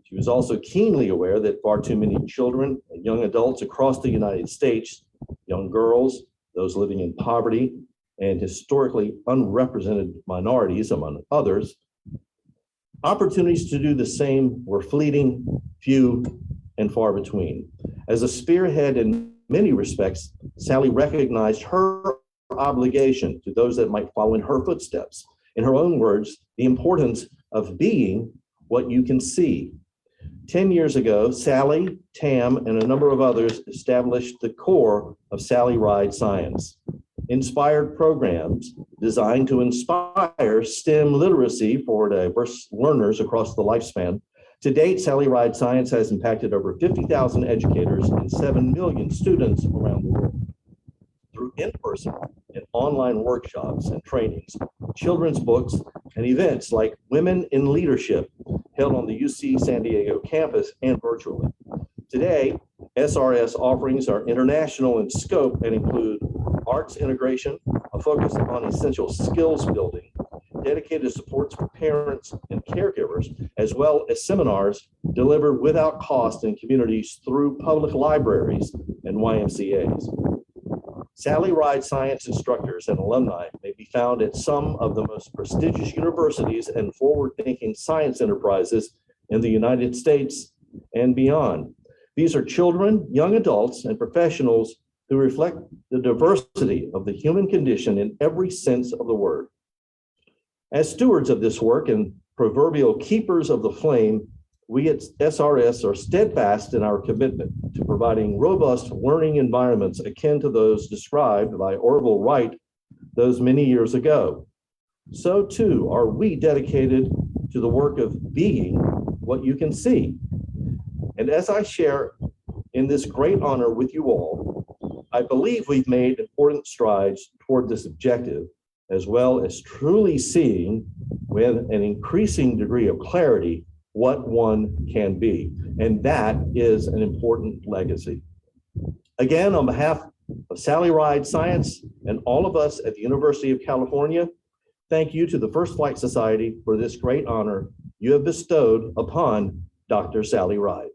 She was also keenly aware that far too many children and young adults across the United States, young girls, those living in poverty, and historically unrepresented minorities, among others, opportunities to do the same were fleeting, few, and far between. As a spearhead in many respects, Sally recognized her obligation to those that might follow in her footsteps. In her own words, the importance of being what you can see. 10 years ago, Sally, Tam, and a number of others established the core of Sally Ride Science. Inspired programs designed to inspire STEM literacy for diverse learners across the lifespan. To date, Sally Ride Science has impacted over 50,000 educators and 7 million students around the world. Through in-person and online workshops and trainings, children's books, and events like Women in Leadership held on the UC San Diego campus and virtually. Today, SRS offerings are international in scope and include arts integration, a focus on essential skills building, dedicated supports for parents and caregivers, as well as seminars delivered without cost in communities through public libraries and YMCAs. Sally Ride Science instructors and alumni may be found at some of the most prestigious universities and forward-thinking science enterprises in the United States and beyond. These are children, young adults, and professionals who reflect the diversity of the human condition in every sense of the word. As stewards of this work and proverbial keepers of the flame, we at SRS are steadfast in our commitment to providing robust learning environments akin to those described by Orville Wright those many years ago. So too are we dedicated to the work of being what you can see. And as I share in this great honor with you all, I believe we've made important strides toward this objective, as well as truly seeing with an increasing degree of clarity what one can be. And that is an important legacy. Again, on behalf of Sally Ride Science and all of us at the University of California, thank you to the First Flight Society for this great honor you have bestowed upon Dr. Sally Ride.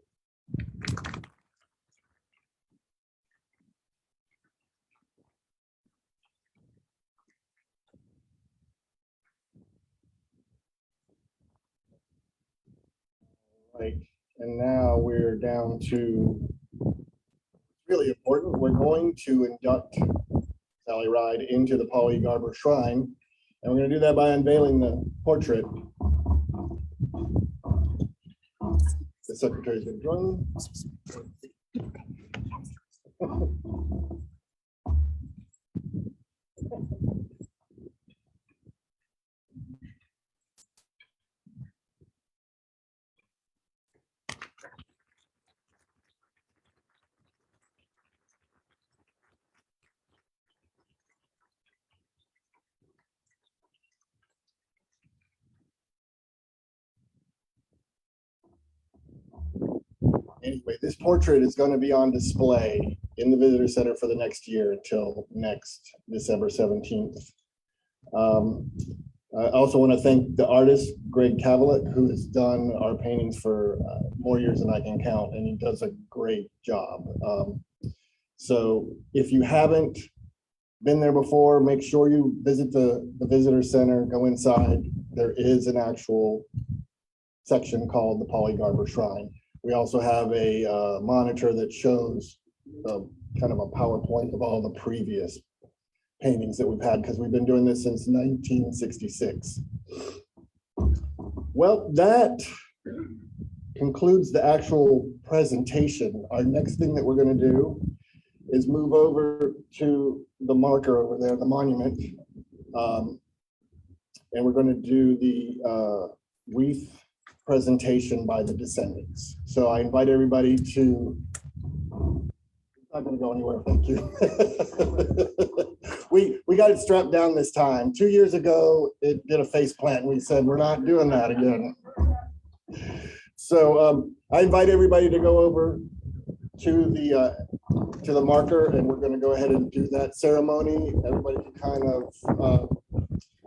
Right, and now we're down to really important. We're going to induct Sally Ride into the Garber Shrine, and we're going to do that by unveiling the portrait. The secretary is going to join me. Anyway, this portrait is going to be on display in the visitor center for the next year until next December 17th. I also want to thank the artist, Greg Cavalick, who has done our paintings for more years than I can count, and he does a great job. So if you haven't been there before, make sure you visit the visitor center, go inside. There is an actual section called the Garber Shrine. We also have a monitor that shows kind of a PowerPoint of all the previous paintings that we've had, because we've been doing this since 1966. Well, that concludes the actual presentation. Our next thing that we're going to do is move over to the marker over there, the monument, and we're going to do the wreath presentation by the Descendants. So I invite everybody to, I'm not going to go anywhere, thank you. we got it strapped down this time. 2 years ago, it did a face plant. We said, we're not doing that again. So I invite everybody to go over to the marker, and we're going to go ahead and do that ceremony. Everybody can kind of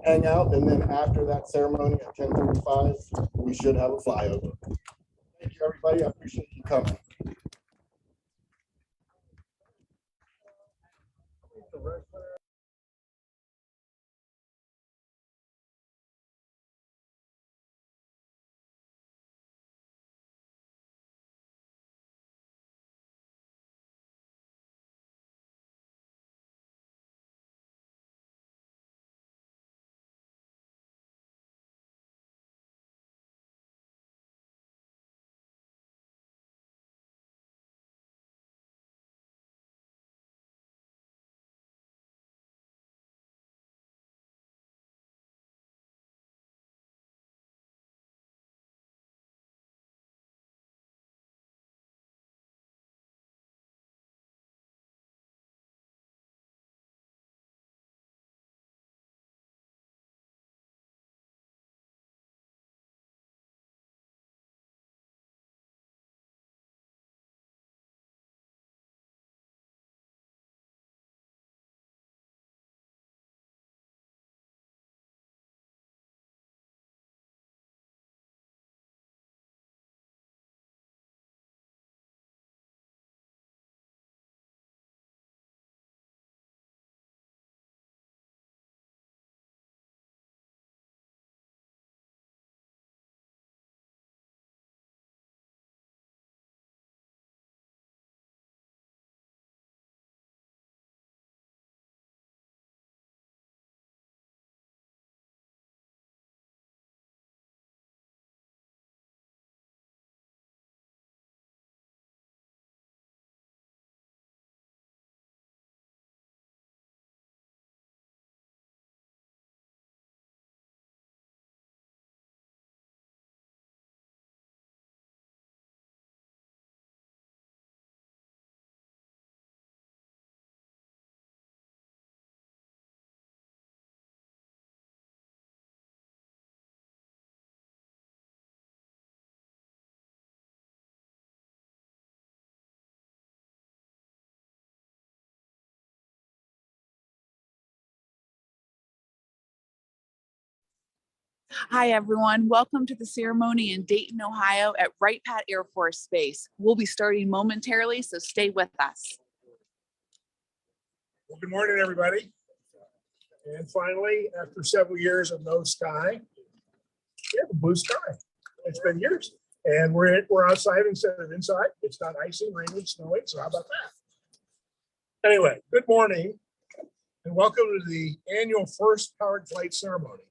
hang out, and then after that ceremony at 10:35, we should have a flyover. Thank you, everybody. I appreciate you coming. Hi, everyone. Welcome to the ceremony in Dayton, Ohio at Wright Air Force Base. We'll be starting momentarily, so stay with us. Well, good morning, everybody. And finally, after several years of no sky, we have a blue sky. It's been years. And we're outside instead of inside. It's not icy, raining, snowing, so how about that? Anyway, good morning and welcome to the annual first powered flight ceremony.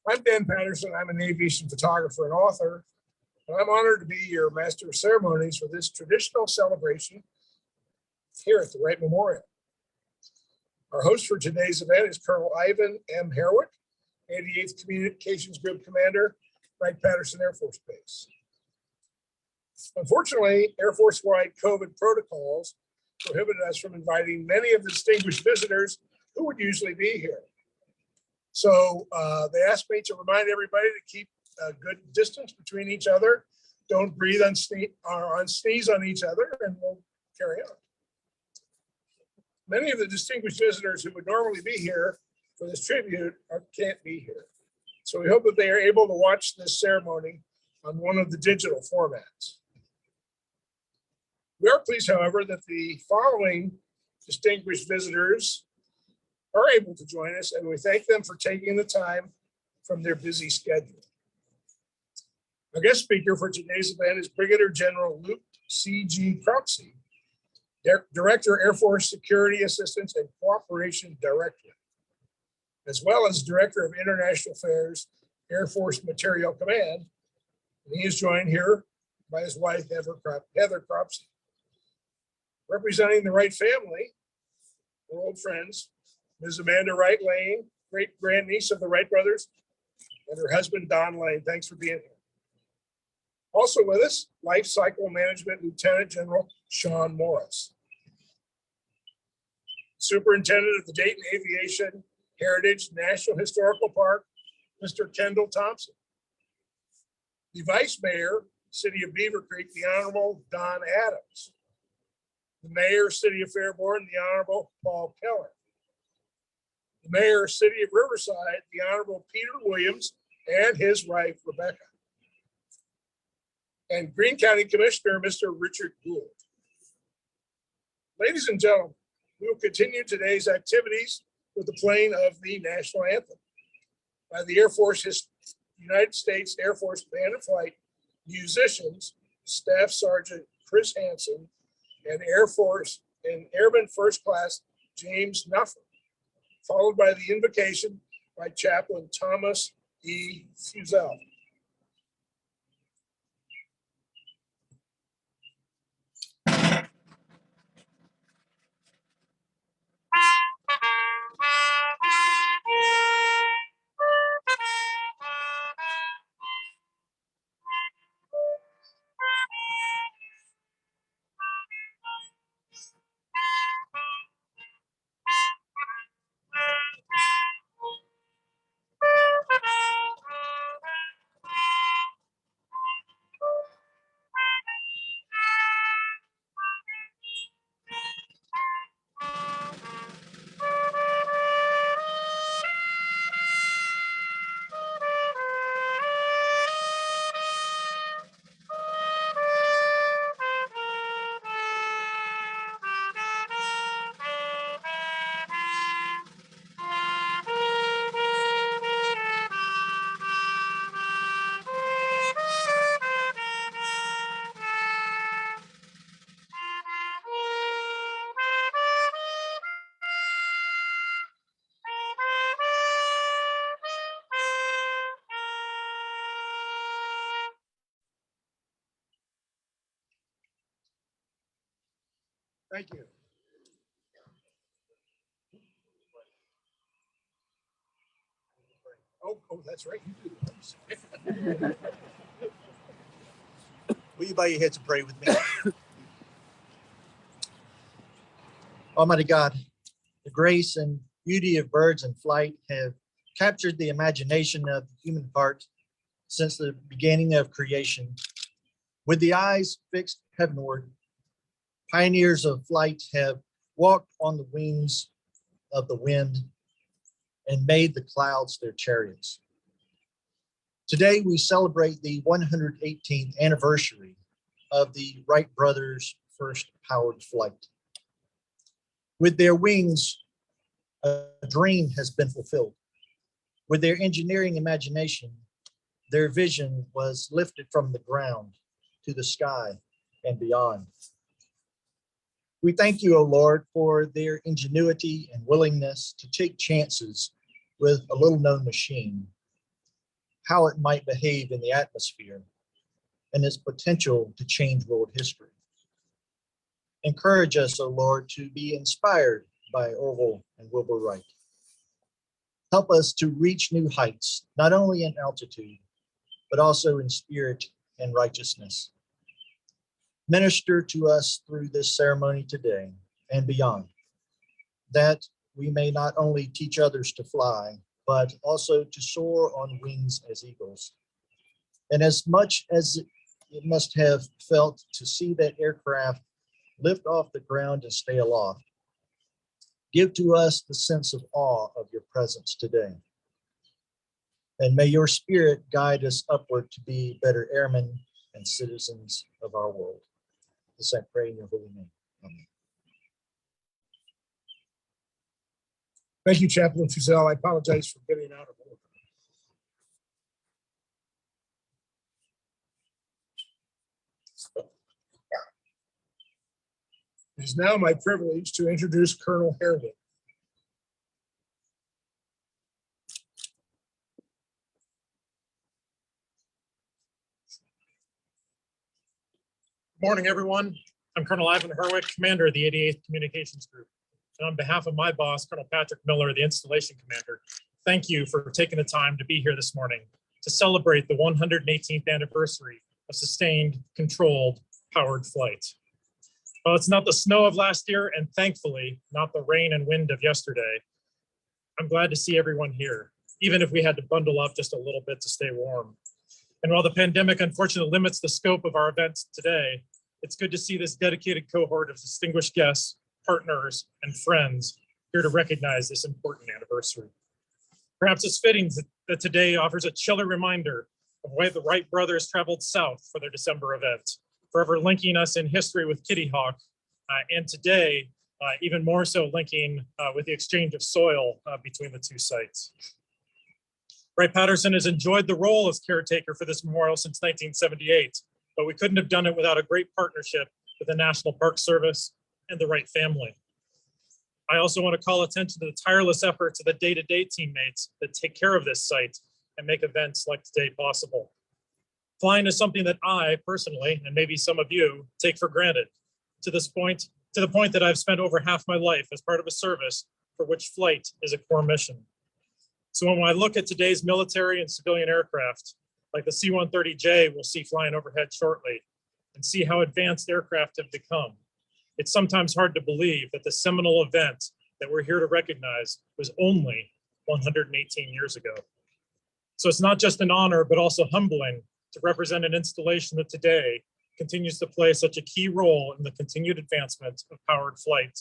I'm Dan Patterson. I'm an aviation photographer and author, and I'm honored to be your master of ceremonies for this traditional celebration here at the Wright Memorial. Our host for today's event is Colonel Ivan M. Herwick, 88th Communications Group Commander, Wright-Patterson Air Force Base. Unfortunately, Air Force-wide COVID protocols prohibited us from inviting many of the distinguished visitors who would usually be here. So they asked me to remind everybody to keep a good distance between each other. Don't breathe on sneeze on each other, and we'll carry on. Many of the distinguished visitors who would normally be here for this tribute can't be here. So we hope that they are able to watch this ceremony on one of the digital formats. We are pleased, however, that the following distinguished visitors are able to join us, and we thank them for taking the time from their busy schedule. Our guest speaker for today's event is Brigadier General Luke C.G. Crouksey, Director, Air Force Security Assistance and Cooperation Directorate, as well as Director of International Affairs, Air Force Materiel Command. And he is joined here by his wife, Heather Crouksey. Representing the Wright family, we're old friends, Ms. Amanda Wright Lane, great grandniece of the Wright brothers, and her husband, Don Lane. Thanks for being here. Also with us, Life Cycle Management Lieutenant General Sean Morris. Superintendent of the Dayton Aviation Heritage National Historical Park, Mr. Kendall Thompson. The Vice Mayor, City of Beaver Creek, the Honorable Don Adams. The Mayor, City of Fairborn, the Honorable Paul Keller. The Mayor, City of Riverside, the Honorable Peter Williams and his wife, Rebecca. And Greene County Commissioner, Mr. Richard Gould. Ladies and gentlemen, we will continue today's activities with the playing of the national anthem by the Air Force, United States Air Force Band of Flight musicians, Staff Sergeant Chris Hansen, and Air Force and Airman First Class James Nuffer, followed by the invocation by Chaplain Thomas E. Fusel. Thank you. Oh, that's right. You do. Will you bow your heads and pray with me? Almighty God, the grace and beauty of birds in flight have captured the imagination of the human heart since the beginning of creation. With the eyes fixed heavenward, pioneers of flight have walked on the wings of the wind and made the clouds their chariots. Today, we celebrate the 118th anniversary of the Wright Brothers' first powered flight. With their wings, a dream has been fulfilled. With their engineering imagination, their vision was lifted from the ground to the sky and beyond. We thank you, O Lord, for their ingenuity and willingness to take chances with a little-known machine, how it might behave in the atmosphere, and its potential to change world history. Encourage us, O Lord, to be inspired by Orville and Wilbur Wright. Help us to reach new heights, not only in altitude, but also in spirit and righteousness. Minister to us through this ceremony today and beyond, that we may not only teach others to fly, but also to soar on wings as eagles. And as much as it must have felt to see that aircraft lift off the ground and stay aloft, give to us the sense of awe of your presence today. And may your spirit guide us upward to be better airmen and citizens of our world. This I pray in your holy name. Amen. Thank you, Chaplain Fuzel. I apologize for getting out of order. It is now my privilege to introduce Colonel Harwood. Good morning, everyone. I'm Colonel Ivan Herwick, commander of the 88th Communications Group. And on behalf of my boss, Colonel Patrick Miller, the installation commander, thank you for taking the time to be here this morning to celebrate the 118th anniversary of sustained, controlled, powered flight. Well, it's not the snow of last year, and thankfully, not the rain and wind of yesterday. I'm glad to see everyone here, even if we had to bundle up just a little bit to stay warm. And while the pandemic unfortunately limits the scope of our events today, it's good to see this dedicated cohort of distinguished guests, partners, and friends here to recognize this important anniversary. Perhaps it's fitting that today offers a chilling reminder of why the Wright brothers traveled south for their December event, forever linking us in history with Kitty Hawk, and today, even more so linking with the exchange of soil between the two sites. Wright-Patterson has enjoyed the role as caretaker for this memorial since 1978, but we couldn't have done it without a great partnership with the National Park Service and the Wright family. I also want to call attention to the tireless efforts of the day-to-day teammates that take care of this site and make events like today possible. Flying is something that I personally, and maybe some of you, take for granted to the point that I've spent over half my life as part of a service for which flight is a core mission. So when I look at today's military and civilian aircraft, like the C-130J we'll see flying overhead shortly, and see how advanced aircraft have become, it's sometimes hard to believe that the seminal event that we're here to recognize was only 118 years ago. So it's not just an honor, but also humbling to represent an installation that today continues to play such a key role in the continued advancement of powered flight,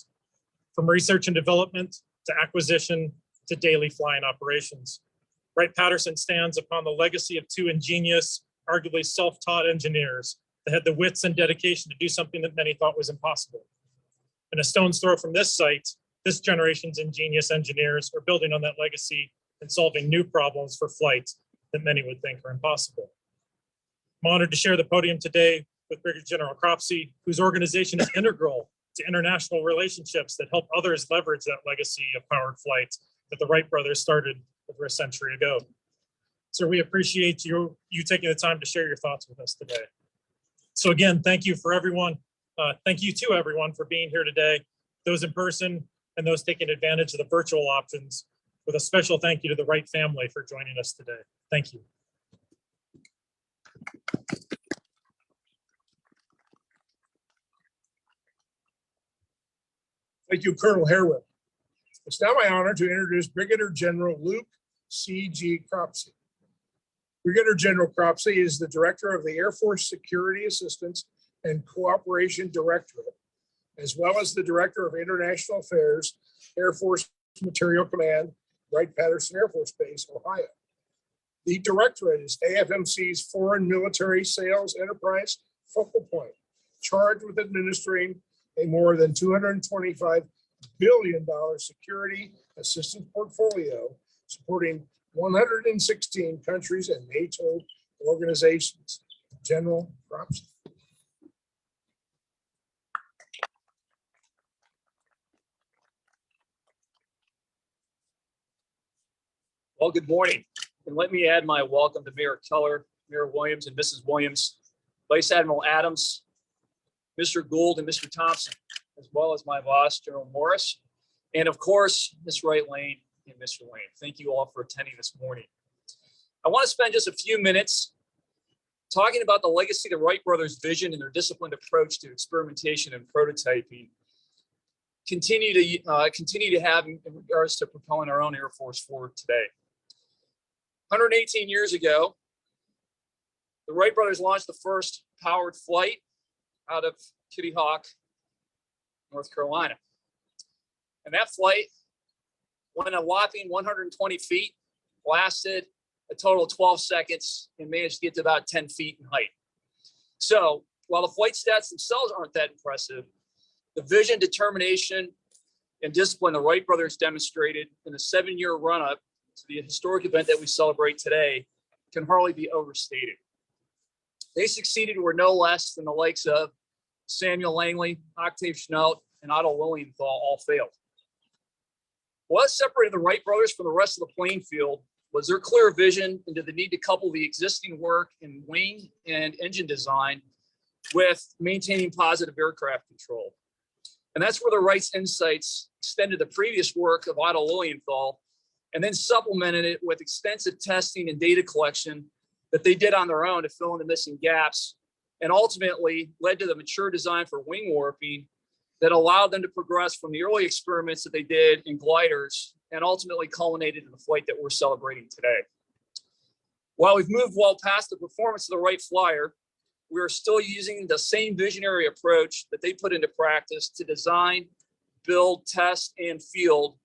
from research and development to acquisition to daily flying operations. Wright-Patterson stands upon the legacy of two ingenious, arguably self-taught engineers that had the wits and dedication to do something that many thought was impossible. And a stone's throw from this site, this generation's ingenious engineers are building on that legacy and solving new problems for flight that many would think are impossible. I'm honored to share the podium today with Brigadier General Cropsey, whose organization is integral to international relationships that help others leverage that legacy of powered flight that the Wright brothers started over a century ago. So we appreciate you taking the time to share your thoughts with us today. So again, thank you for everyone. Thank you to everyone for being here today, those in person and those taking advantage of the virtual options, with a special thank you to the Wright family for joining us today. Thank you. Thank you, Colonel Harwood. It's now my honor to introduce Brigadier General Luke C.G. Cropsey. Brigadier General Cropsey is the Director of the Air Force Security Assistance and Cooperation Directorate, as well as the Director of International Affairs, Air Force Material Command, Wright-Patterson Air Force Base, Ohio. The directorate is AFMC's Foreign Military Sales Enterprise focal point, charged with administering a more than $225 billion security assistance portfolio supporting 116 countries and NATO organizations. General Thompson. Well, good morning. And let me add my welcome to Mayor Keller, Mayor Williams, and Mrs. Williams, Vice Admiral Adams, Mr. Gould, and Mr. Thompson, as well as my boss, General Morris, and of course, Ms. Wright Lane and Mr. Lane. Thank you all for attending this morning. I want to spend just a few minutes talking about the legacy of the Wright brothers' vision and their disciplined approach to experimentation and prototyping continue to have in regards to propelling our own Air Force forward today. 118 years ago, the Wright brothers launched the first powered flight out of Kitty Hawk, North Carolina. And that flight went a whopping 120 feet, lasted a total of 12 seconds, and managed to get to about 10 feet in height. So while the flight stats themselves aren't that impressive, the vision, determination, and discipline the Wright brothers demonstrated in the 7-year run-up to the historic event that we celebrate today can hardly be overstated. They succeeded where no less than the likes of Samuel Langley, Octave Schnaut, and Otto Lilienthal all failed. What separated the Wright brothers from the rest of the playing field was their clear vision into the need to couple the existing work in wing and engine design with maintaining positive aircraft control. And that's where the Wright's insights extended the previous work of Otto Lilienthal and then supplemented it with extensive testing and data collection that they did on their own to fill in the missing gaps, and ultimately led to the mature design for wing warping that allowed them to progress from the early experiments that they did in gliders and ultimately culminated in the flight that we're celebrating today. While we've moved well past the performance of the Wright Flyer, we are still using the same visionary approach that they put into practice to design, build, test, and field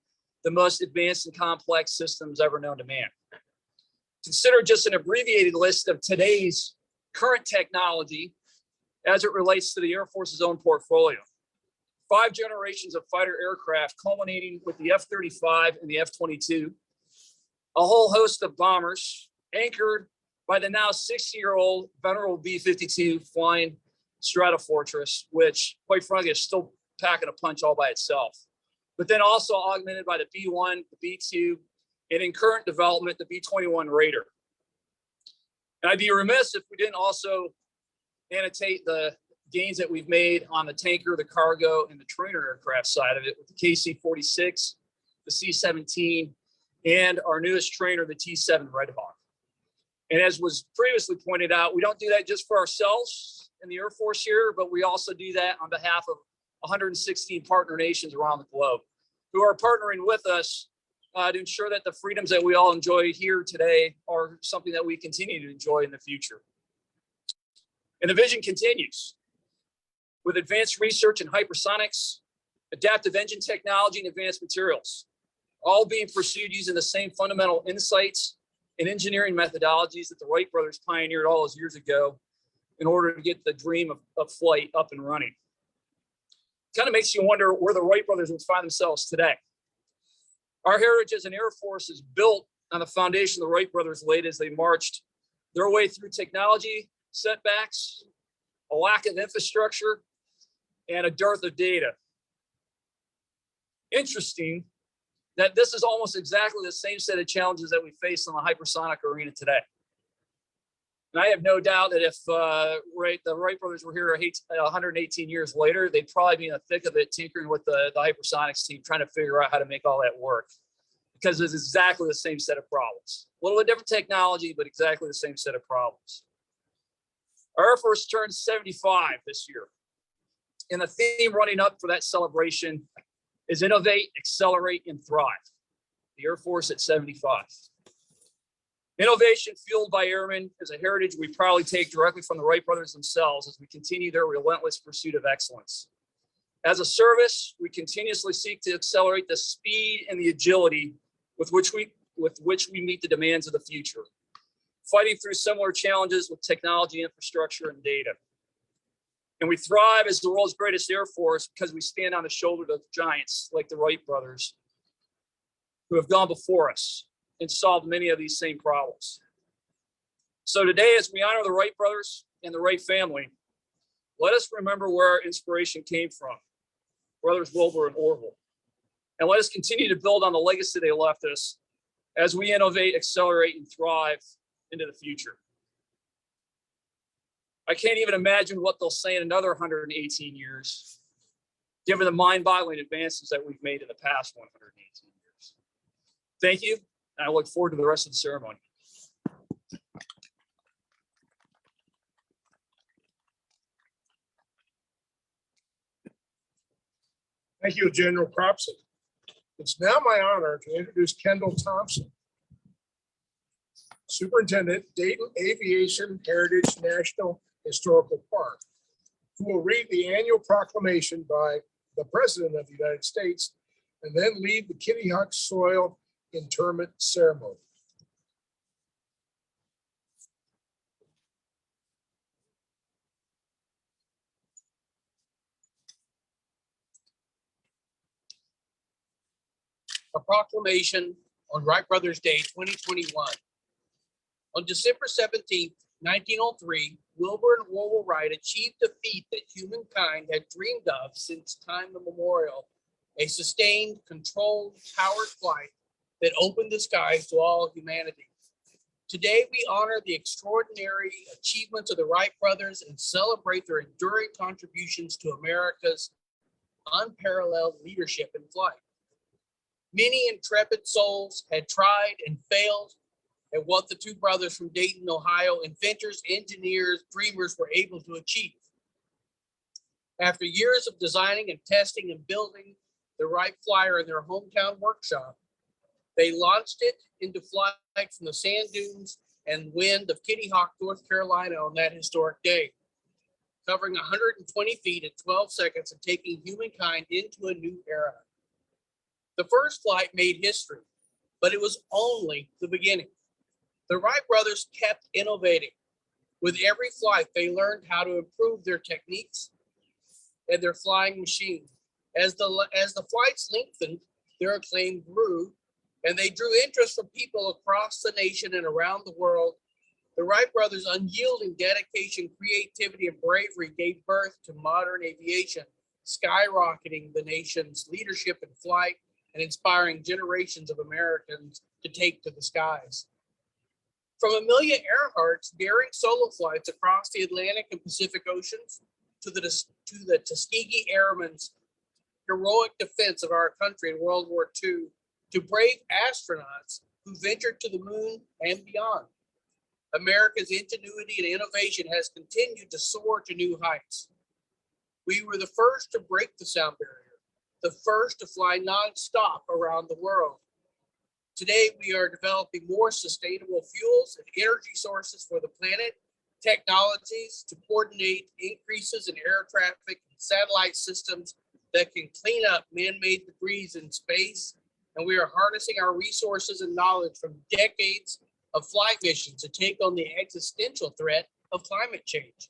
the most advanced and complex systems ever known to man. Consider just an abbreviated list of today's current technology as it relates to the Air Force's own portfolio. 5 generations of fighter aircraft culminating with the F-35 and the F-22, a whole host of bombers anchored by the now 60-year-old venerable B-52 flying Stratofortress, which quite frankly is still packing a punch all by itself. But then also augmented by the B-1, the B-2, and in current development, the B-21 Raider. And I'd be remiss if we didn't also annotate the gains that we've made on the tanker, the cargo, and the trainer aircraft side of it with the KC-46, the C-17, and our newest trainer, the T-7 Red Hawk. And as was previously pointed out, we don't do that just for ourselves in the Air Force here, but we also do that on behalf of 116 partner nations around the globe who are partnering with us to ensure that the freedoms that we all enjoy here today are something that we continue to enjoy in the future. And the vision continues with advanced research in hypersonics, adaptive engine technology, and advanced materials, all being pursued using the same fundamental insights and engineering methodologies that the Wright brothers pioneered all those years ago in order to get the dream of flight up and running. Kind of makes you wonder where the Wright brothers would find themselves today. Our heritage as an Air Force is built on the foundation the Wright brothers laid as they marched their way through technology setbacks, a lack of infrastructure, and a dearth of data. Interesting that this is almost exactly the same set of challenges that we face in the hypersonic arena today. And I have no doubt that if the Wright brothers were here 118 years later, they'd probably be in the thick of it, tinkering with the hypersonics team, trying to figure out how to make all that work. Because it's exactly the same set of problems. A little bit different technology, but exactly the same set of problems. Our Air Force turned 75 this year. And the theme running up for that celebration is innovate, accelerate, and thrive. The Air Force at 75. Innovation fueled by airmen is a heritage we proudly take directly from the Wright brothers themselves as we continue their relentless pursuit of excellence. As a service, we continuously seek to accelerate the speed and the agility with which we meet the demands of the future. fighting through similar challenges with technology, infrastructure, and data. And we thrive as the world's greatest Air Force because we stand on the shoulders of giants like the Wright brothers, who have gone before us and solved many of these same problems. So today, as we honor the Wright brothers and the Wright family, let us remember where our inspiration came from, Brothers Wilbur and Orville. And let us continue to build on the legacy they left us as we innovate, accelerate, and thrive into the future. I can't even imagine what they'll say in another 118 years, given the mind-boggling advances that we've made in the past 118 years. Thank you, and I look forward to the rest of the ceremony. Thank you, General Cropsey. It's now my honor to introduce Kendall Thompson, Superintendent, Dayton Aviation Heritage National Historical Park, who will read the annual proclamation by the President of the United States and then lead the Kitty Hawk soil interment ceremony. A proclamation on Wright Brothers Day 2021. On December 17th, 1903, Wilbur and Orville Wright achieved a feat that humankind had dreamed of since time immemorial, a sustained, controlled, powered flight that opened the skies to all humanity. Today, we honor the extraordinary achievements of the Wright brothers and celebrate their enduring contributions to America's unparalleled leadership in flight. Many intrepid souls had tried and failed at what the two brothers from Dayton, Ohio, inventors, engineers, dreamers were able to achieve. After years of designing and testing and building the Wright Flyer in their hometown workshop, they launched it into flight from the sand dunes and wind of Kitty Hawk, North Carolina on that historic day, covering 120 feet in 12 seconds and taking humankind into a new era. The first flight made history, but it was only the beginning. The Wright brothers kept innovating. With every flight, they learned how to improve their techniques and their flying machine. As the flights lengthened, their acclaim grew, and they drew interest from people across the nation and around the world. The Wright brothers' unyielding dedication, creativity, and bravery gave birth to modern aviation, skyrocketing the nation's leadership in flight and inspiring generations of Americans to take to the skies. From Amelia Earhart's daring solo flights across the Atlantic and Pacific Oceans to the Tuskegee Airmen's heroic defense of our country in World War II, to brave astronauts who ventured to the moon and beyond, America's ingenuity and innovation has continued to soar to new heights. We were the first to break the sound barrier, the first to fly nonstop around the world. Today, we are developing more sustainable fuels and energy sources for the planet, technologies to coordinate increases in air traffic, and satellite systems that can clean up man-made debris in space. And we are harnessing our resources and knowledge from decades of flight missions to take on the existential threat of climate change.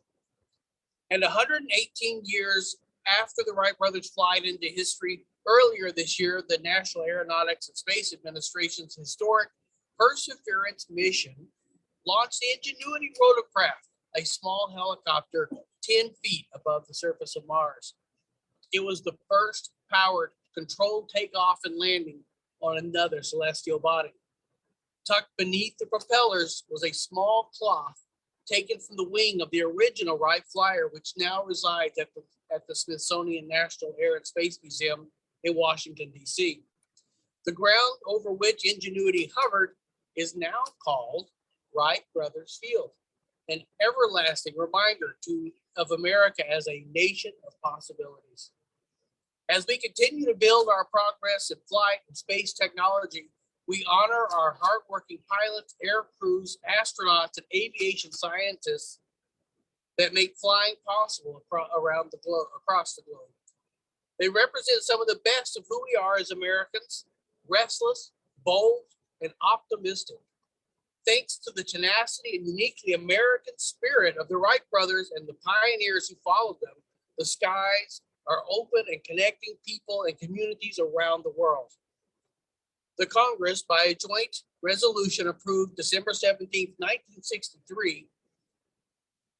And 118 years after the Wright brothers' flight into history, earlier this year, the National Aeronautics and Space Administration's historic Perseverance mission launched the Ingenuity rotorcraft, a small helicopter 10 feet above the surface of Mars. It was the first powered, controlled takeoff and landing on another celestial body. Tucked beneath the propellers was a small cloth taken from the wing of the original Wright Flyer, which now resides at the Smithsonian National Air and Space Museum in Washington, D.C. The ground over which Ingenuity hovered is now called Wright Brothers Field, an everlasting reminder of America as a nation of possibilities. As we continue to build our progress in flight and space technology, we honor our hardworking pilots, air crews, astronauts, and aviation scientists that make flying possible across the globe. They represent some of the best of who we are as Americans, restless, bold, and optimistic. thanks to the tenacity and uniquely American spirit of the Wright brothers and the pioneers who followed them, the skies are open and connecting people and communities around the world. The Congress, by a joint resolution approved December 17th, 1963,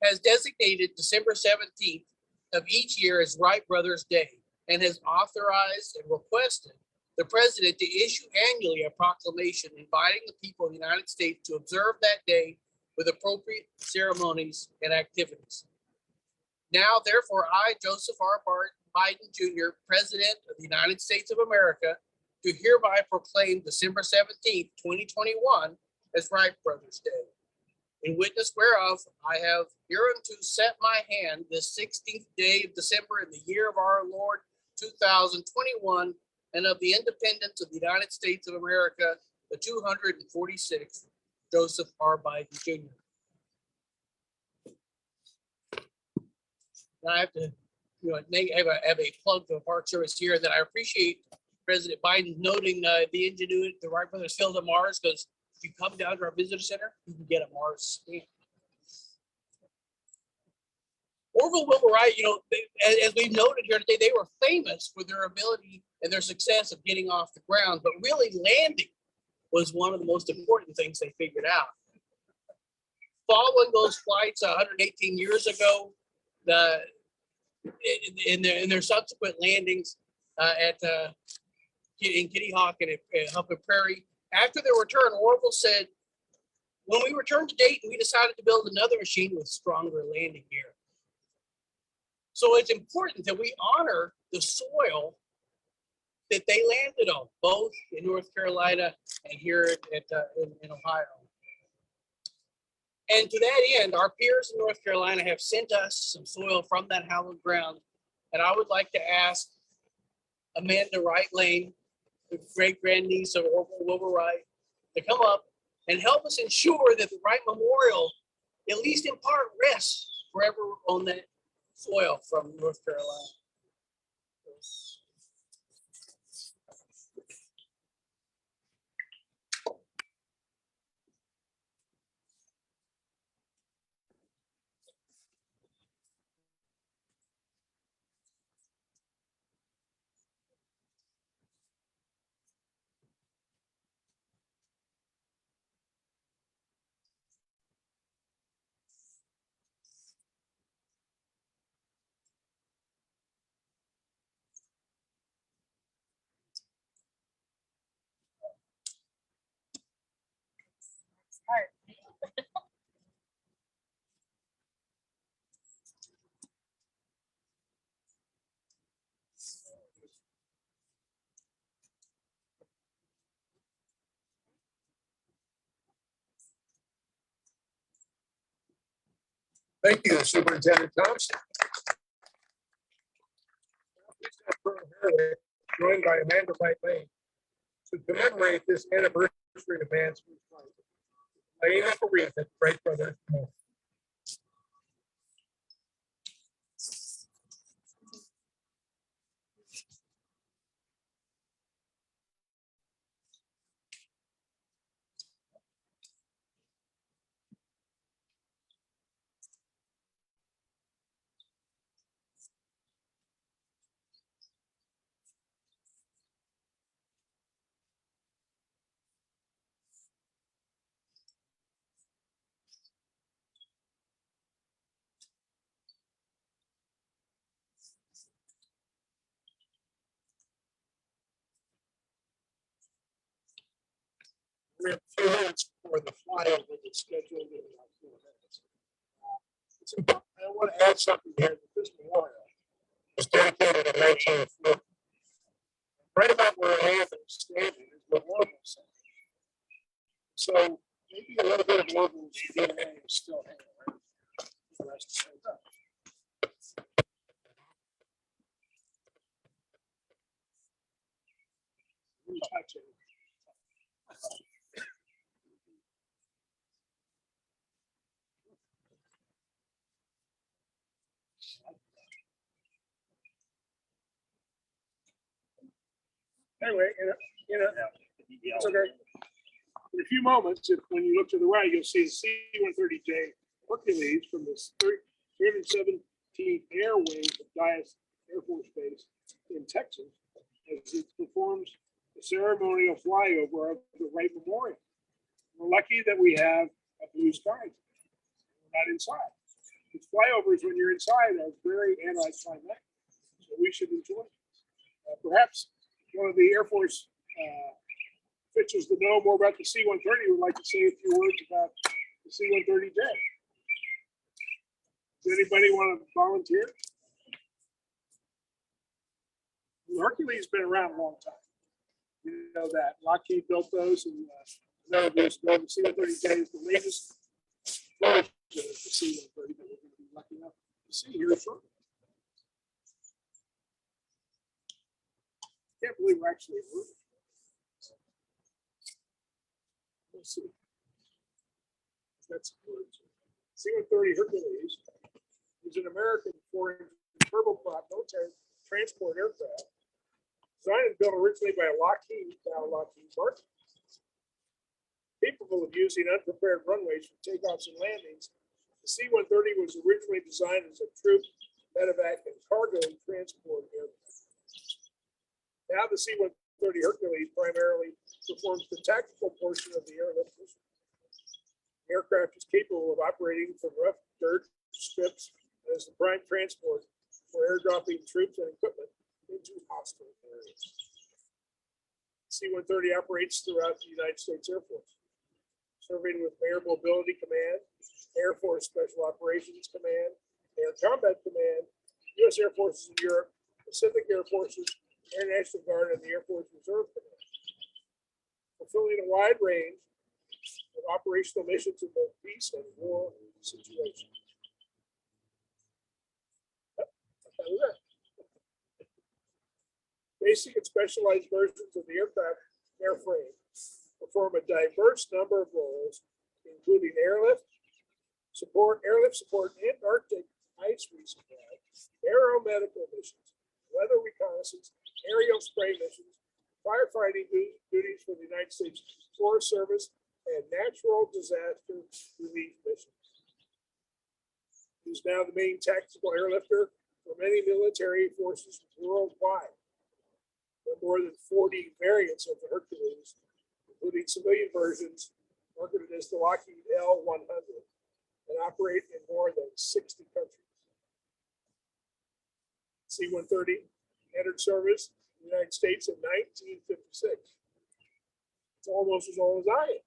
has designated December 17th of each year as Wright Brothers Day and has authorized and requested the president to issue annually a proclamation inviting the people of the United States to observe that day with appropriate ceremonies and activities. Now, therefore, I, Joseph R. Biden Jr., President of the United States of America, do hereby proclaim December 17th, 2021 as Wright Brothers Day. In witness whereof, I have hereunto set my hand this 16th day of December in the year of our Lord 2021, and of the independence of the United States of America, the 246th, Joseph R. Biden Jr. Now I have to, have a plug for the Park Service here that I appreciate President Biden noting the ingenuity the Wright brothers filled at Mars, because if you come down to our visitor center, you can get a Mars stamp. Orville Wilbur Wright, as we've noted here today, they were famous for their ability and their success of getting off the ground, but really landing was one of the most important things they figured out. Following those flights 118 years ago, in their subsequent landings in Kitty Hawk and at Humphrey Prairie, after their return, Orville said, "When we returned to Dayton, we decided to build another machine with stronger landing gear." So it's important that we honor the soil that they landed on, both in North Carolina and here in Ohio. And to that end, our peers in North Carolina have sent us some soil from that hallowed ground. And I would like to ask Amanda Wright Lane, the great grandniece of Orville Wilbur Wright, to come up and help us ensure that the Wright Memorial, at least in part, rests forever on that soil from North Carolina. Thank you, Superintendent Thompson. Joined by Amanda Wright Lane to commemorate this anniversary of man's flight. Laying up a wreath at Wright Brothers. We have 2 minutes for the flyover that's scheduled in about 4 minutes. I want to add something here that this memorial was dedicated in 1940. Right about where Anthem is standing is the Orville Center. So maybe a little bit of Orville's DNA is still hanging around. The rest is hanging up. Touch it. Anyway, it's okay. In a few moments, when you look to the right, you'll see the C-130J Hercules from the 317th Air Wing of Dyess Air Force Base in Texas as it performs the ceremonial flyover of the Wright Memorial. We're lucky that we have a blue sky. We're not inside. These flyovers, when you're inside, are very anticlimactic, so we should enjoy it. Perhaps one of the Air Force officials that know more about the C-130 would like to say a few words about the C-130J. Does anybody want to volunteer? Hercules has been around a long time. You know that. Lockheed built those, and none of those know the C-130J is the latest version of the C-130 that we're going to be lucky enough to see here shortly. Can't believe we're actually at work. Let's see. That's words. C-130 Hercules is an American foreign turboprop military transport aircraft designed and built originally by Lockheed Martin. Capable of using unprepared runways for takeoffs and landings, the C-130 was originally designed as a troop, medevac, and cargo transport aircraft. Now the C-130 Hercules primarily performs the tactical portion of the airlift mission. The aircraft is capable of operating from rough dirt strips as the prime transport for airdropping troops and equipment into hostile areas. C-130 operates throughout the United States Air Force, serving with Air Mobility Command, Air Force Special Operations Command, Air Combat Command, U.S. Air Forces in Europe, Pacific Air Forces, Air National Guard, and the Air Force Reserve Command, fulfilling a wide range of operational missions in both peace and war situations. Basic and specialized versions of the aircraft airframe perform a diverse number of roles, including airlift support, Antarctic ice resupply, aeromedical missions, weather reconnaissance, aerial spray missions, firefighting duties for the United States Forest Service, and natural disaster relief missions. He is now the main tactical airlifter for many military forces worldwide. There are more than 40 variants of the Hercules, including civilian versions marketed as the Lockheed L-100, and operate in more than 60 countries. C-130 entered service in the United States in 1956. It's almost as old as I am,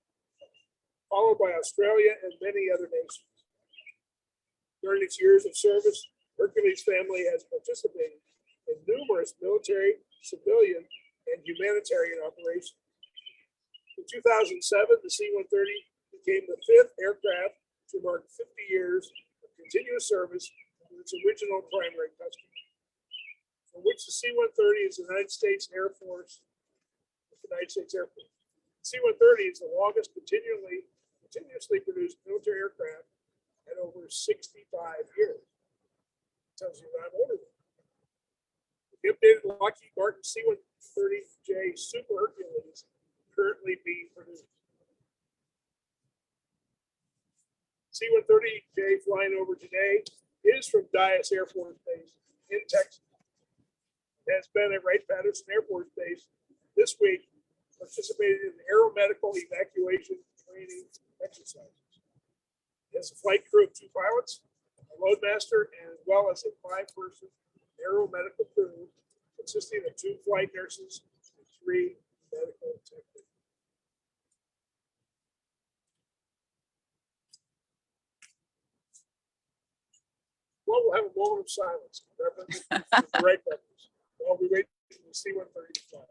followed by Australia and many other nations. During its years of service, Hercules family has participated in numerous military, civilian, and humanitarian operations. In 2007, the C-130 became the 5th aircraft to mark 50 years of continuous service with its original primary customer, for which the C-130 is the United States Air Force. C-130 is the longest continuously produced military aircraft at over 65 years. It tells you that I'm older than that. The updated Lockheed Martin C-130J Super Hercules currently being produced. C-130J flying over today is from Dyess Air Force Base in Texas. It has been at Wright-Patterson Air Force Base this week, participated in aeromedical evacuation training exercises. It has a flight crew of 2 pilots, a loadmaster, and as well as a 5-person aeromedical crew consisting of 2 flight nurses and 3 medical technicians. Well, we'll have a moment of silence. Right, while we wait for the C-130 to fly.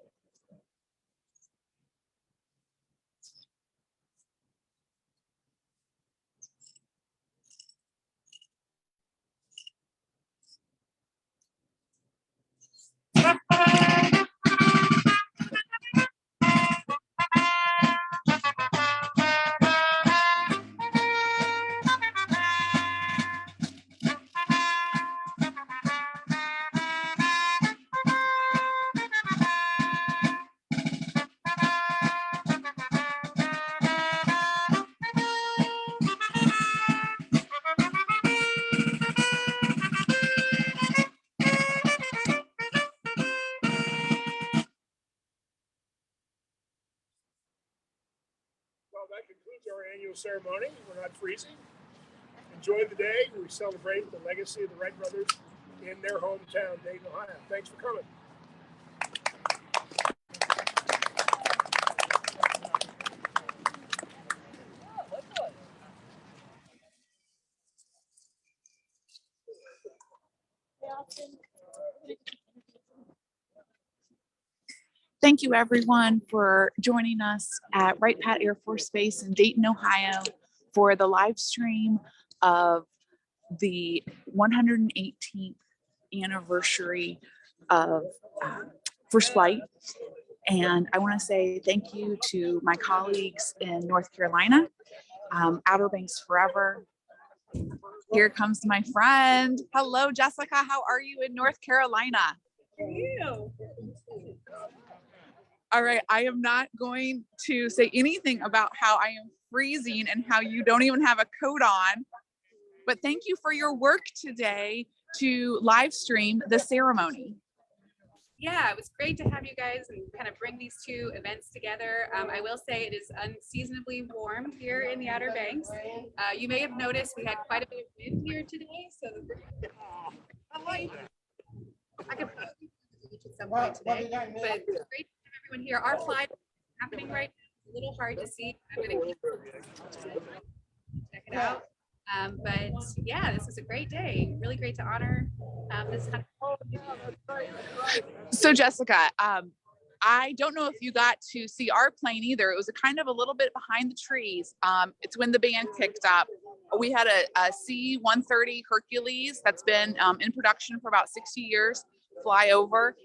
ceremony. We're not freezing. Enjoy the day. We celebrate the legacy of the Wright brothers in their hometown, Dayton, Ohio. Thanks for coming. Thank you, everyone, for joining us at Wright Pat Air Force Base in Dayton, Ohio, for the live stream of the 118th anniversary of first flight. And I want to say thank you to my colleagues in North Carolina, Outer Banks Forever. Here comes my friend. Hello, Jessica. How are you in North Carolina? How are you? All right, I am not going to say anything about how I am freezing and how you don't even have a coat on, but thank you for your work today to live stream the ceremony. Yeah, it was great to have you guys and kind of bring these two events together. I will say it is unseasonably warm here in the Outer Banks. You may have noticed we had quite a bit of wind here today, so I could at some point today, but it's great to have everyone here. Our flight is happening right now. It's a little hard to see. I'm going to check it out. But yeah, this is a great day. Really great to honor this. So Jessica, I don't know if you got to see our plane either. It was a kind of a little bit behind the trees. It's when the band kicked up. We had a C-130 Hercules that's been in production for about 60 years, fly over.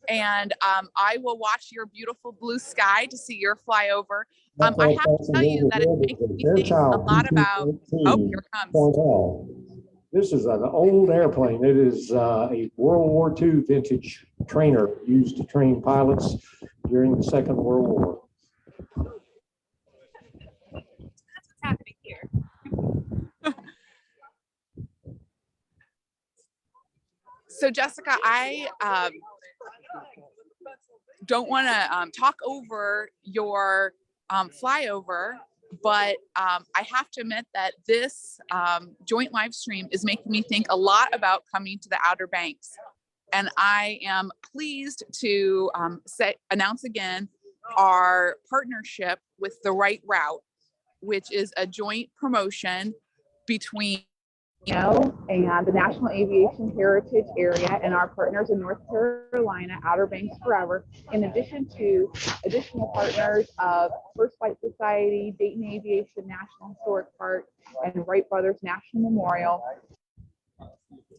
And I will watch your beautiful blue sky to see your flyover. I have to tell you that it makes me think a lot about, oh, here it comes. This is an old airplane. It is a World War II vintage trainer used to train pilots during the Second World War. That's what's happening here. So Jessica, I don't want to talk over your flyover, but I have to admit that this joint live stream is making me think a lot about coming to the Outer Banks. And I am pleased to announce again our partnership with the Wright Route, which is a joint promotion between and the National Aviation Heritage Area and our partners in North Carolina, Outer Banks Forever, in addition to additional partners of First Flight Society, Dayton Aviation National Historic Park, and Wright Brothers National Memorial,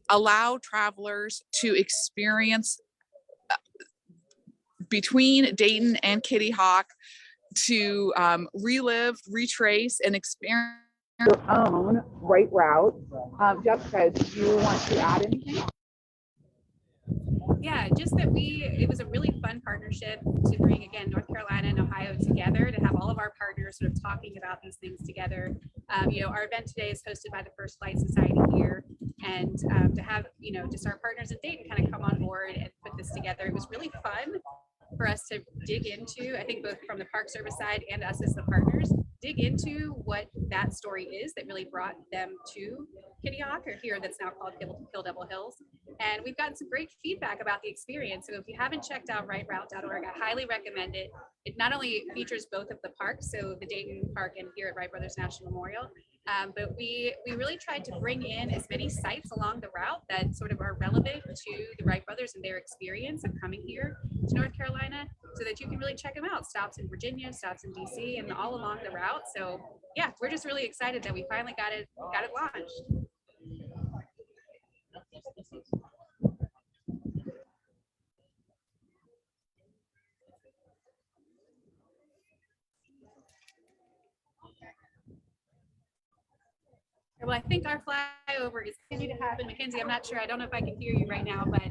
allow travelers to experience between Dayton and Kitty Hawk to relive, retrace, and experience your own Wright route. Jessica, do you want to add anything? Yeah, just that it was a really fun partnership to bring, again, North Carolina and Ohio together, to have all of our partners sort of talking about these things together. Our event today is hosted by the First Flight Society here, and to have, just our partners in Dayton kind of come on board and put this together. It was really fun for us to dig into, I think both from the Park Service side and us as the partners, dig into what that story is that really brought them to Kitty Hawk, or here that's now called Kill Devil Hills. And we've gotten some great feedback about the experience. So if you haven't checked out rightroute.org, I highly recommend it. It not only features both of the parks, so the Dayton Park and here at Wright Brothers National Memorial, but we really tried to bring in as many sites along the route that sort of are relevant to the Wright Brothers and their experience of coming here to North Carolina, so that you can really check them out. Stops in Virginia, stops in DC, and all along the route. So yeah, we're just really excited that we finally got it launched. Well, I think our flyover is continuing to happen. Mackenzie, I'm not sure. I don't know if I can hear you right now, but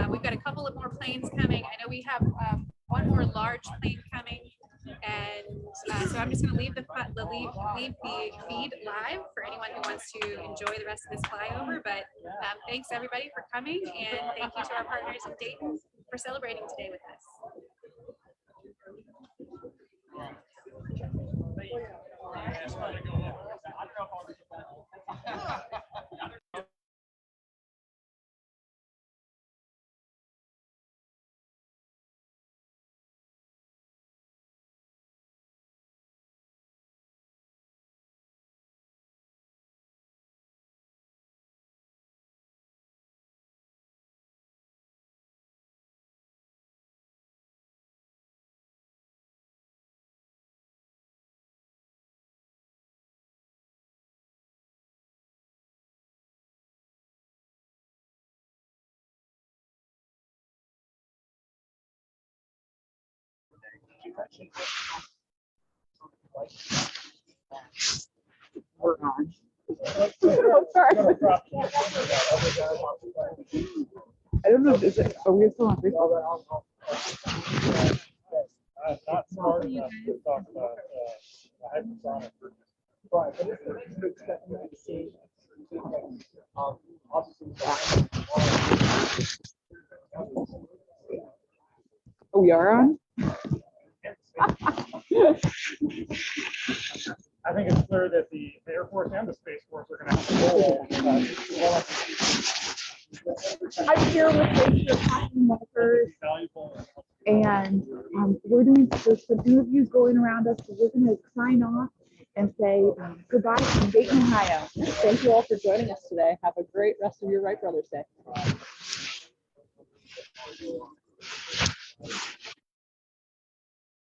we've got a couple of more planes coming. I know we have one more large plane coming, and so I'm just going to leave the feed live for anyone who wants to enjoy the rest of this flyover. But thanks everybody for coming, and thank you to our partners in Dayton for celebrating today with us. We're on. I'm sorry. I don't know. Is it? Are we still on Facebook? Not smart enough to talk about hypersonic. Right, but Oh, we are on? I think it's clear that the Air Force and the Space Force are going to have to roll. I'm here with the Captain Members, and there's some interviews going around us, so we're going to sign off and say goodbye from Dayton, Ohio. Thank you all for joining us today. Have a great rest of your Wright Brothers Day.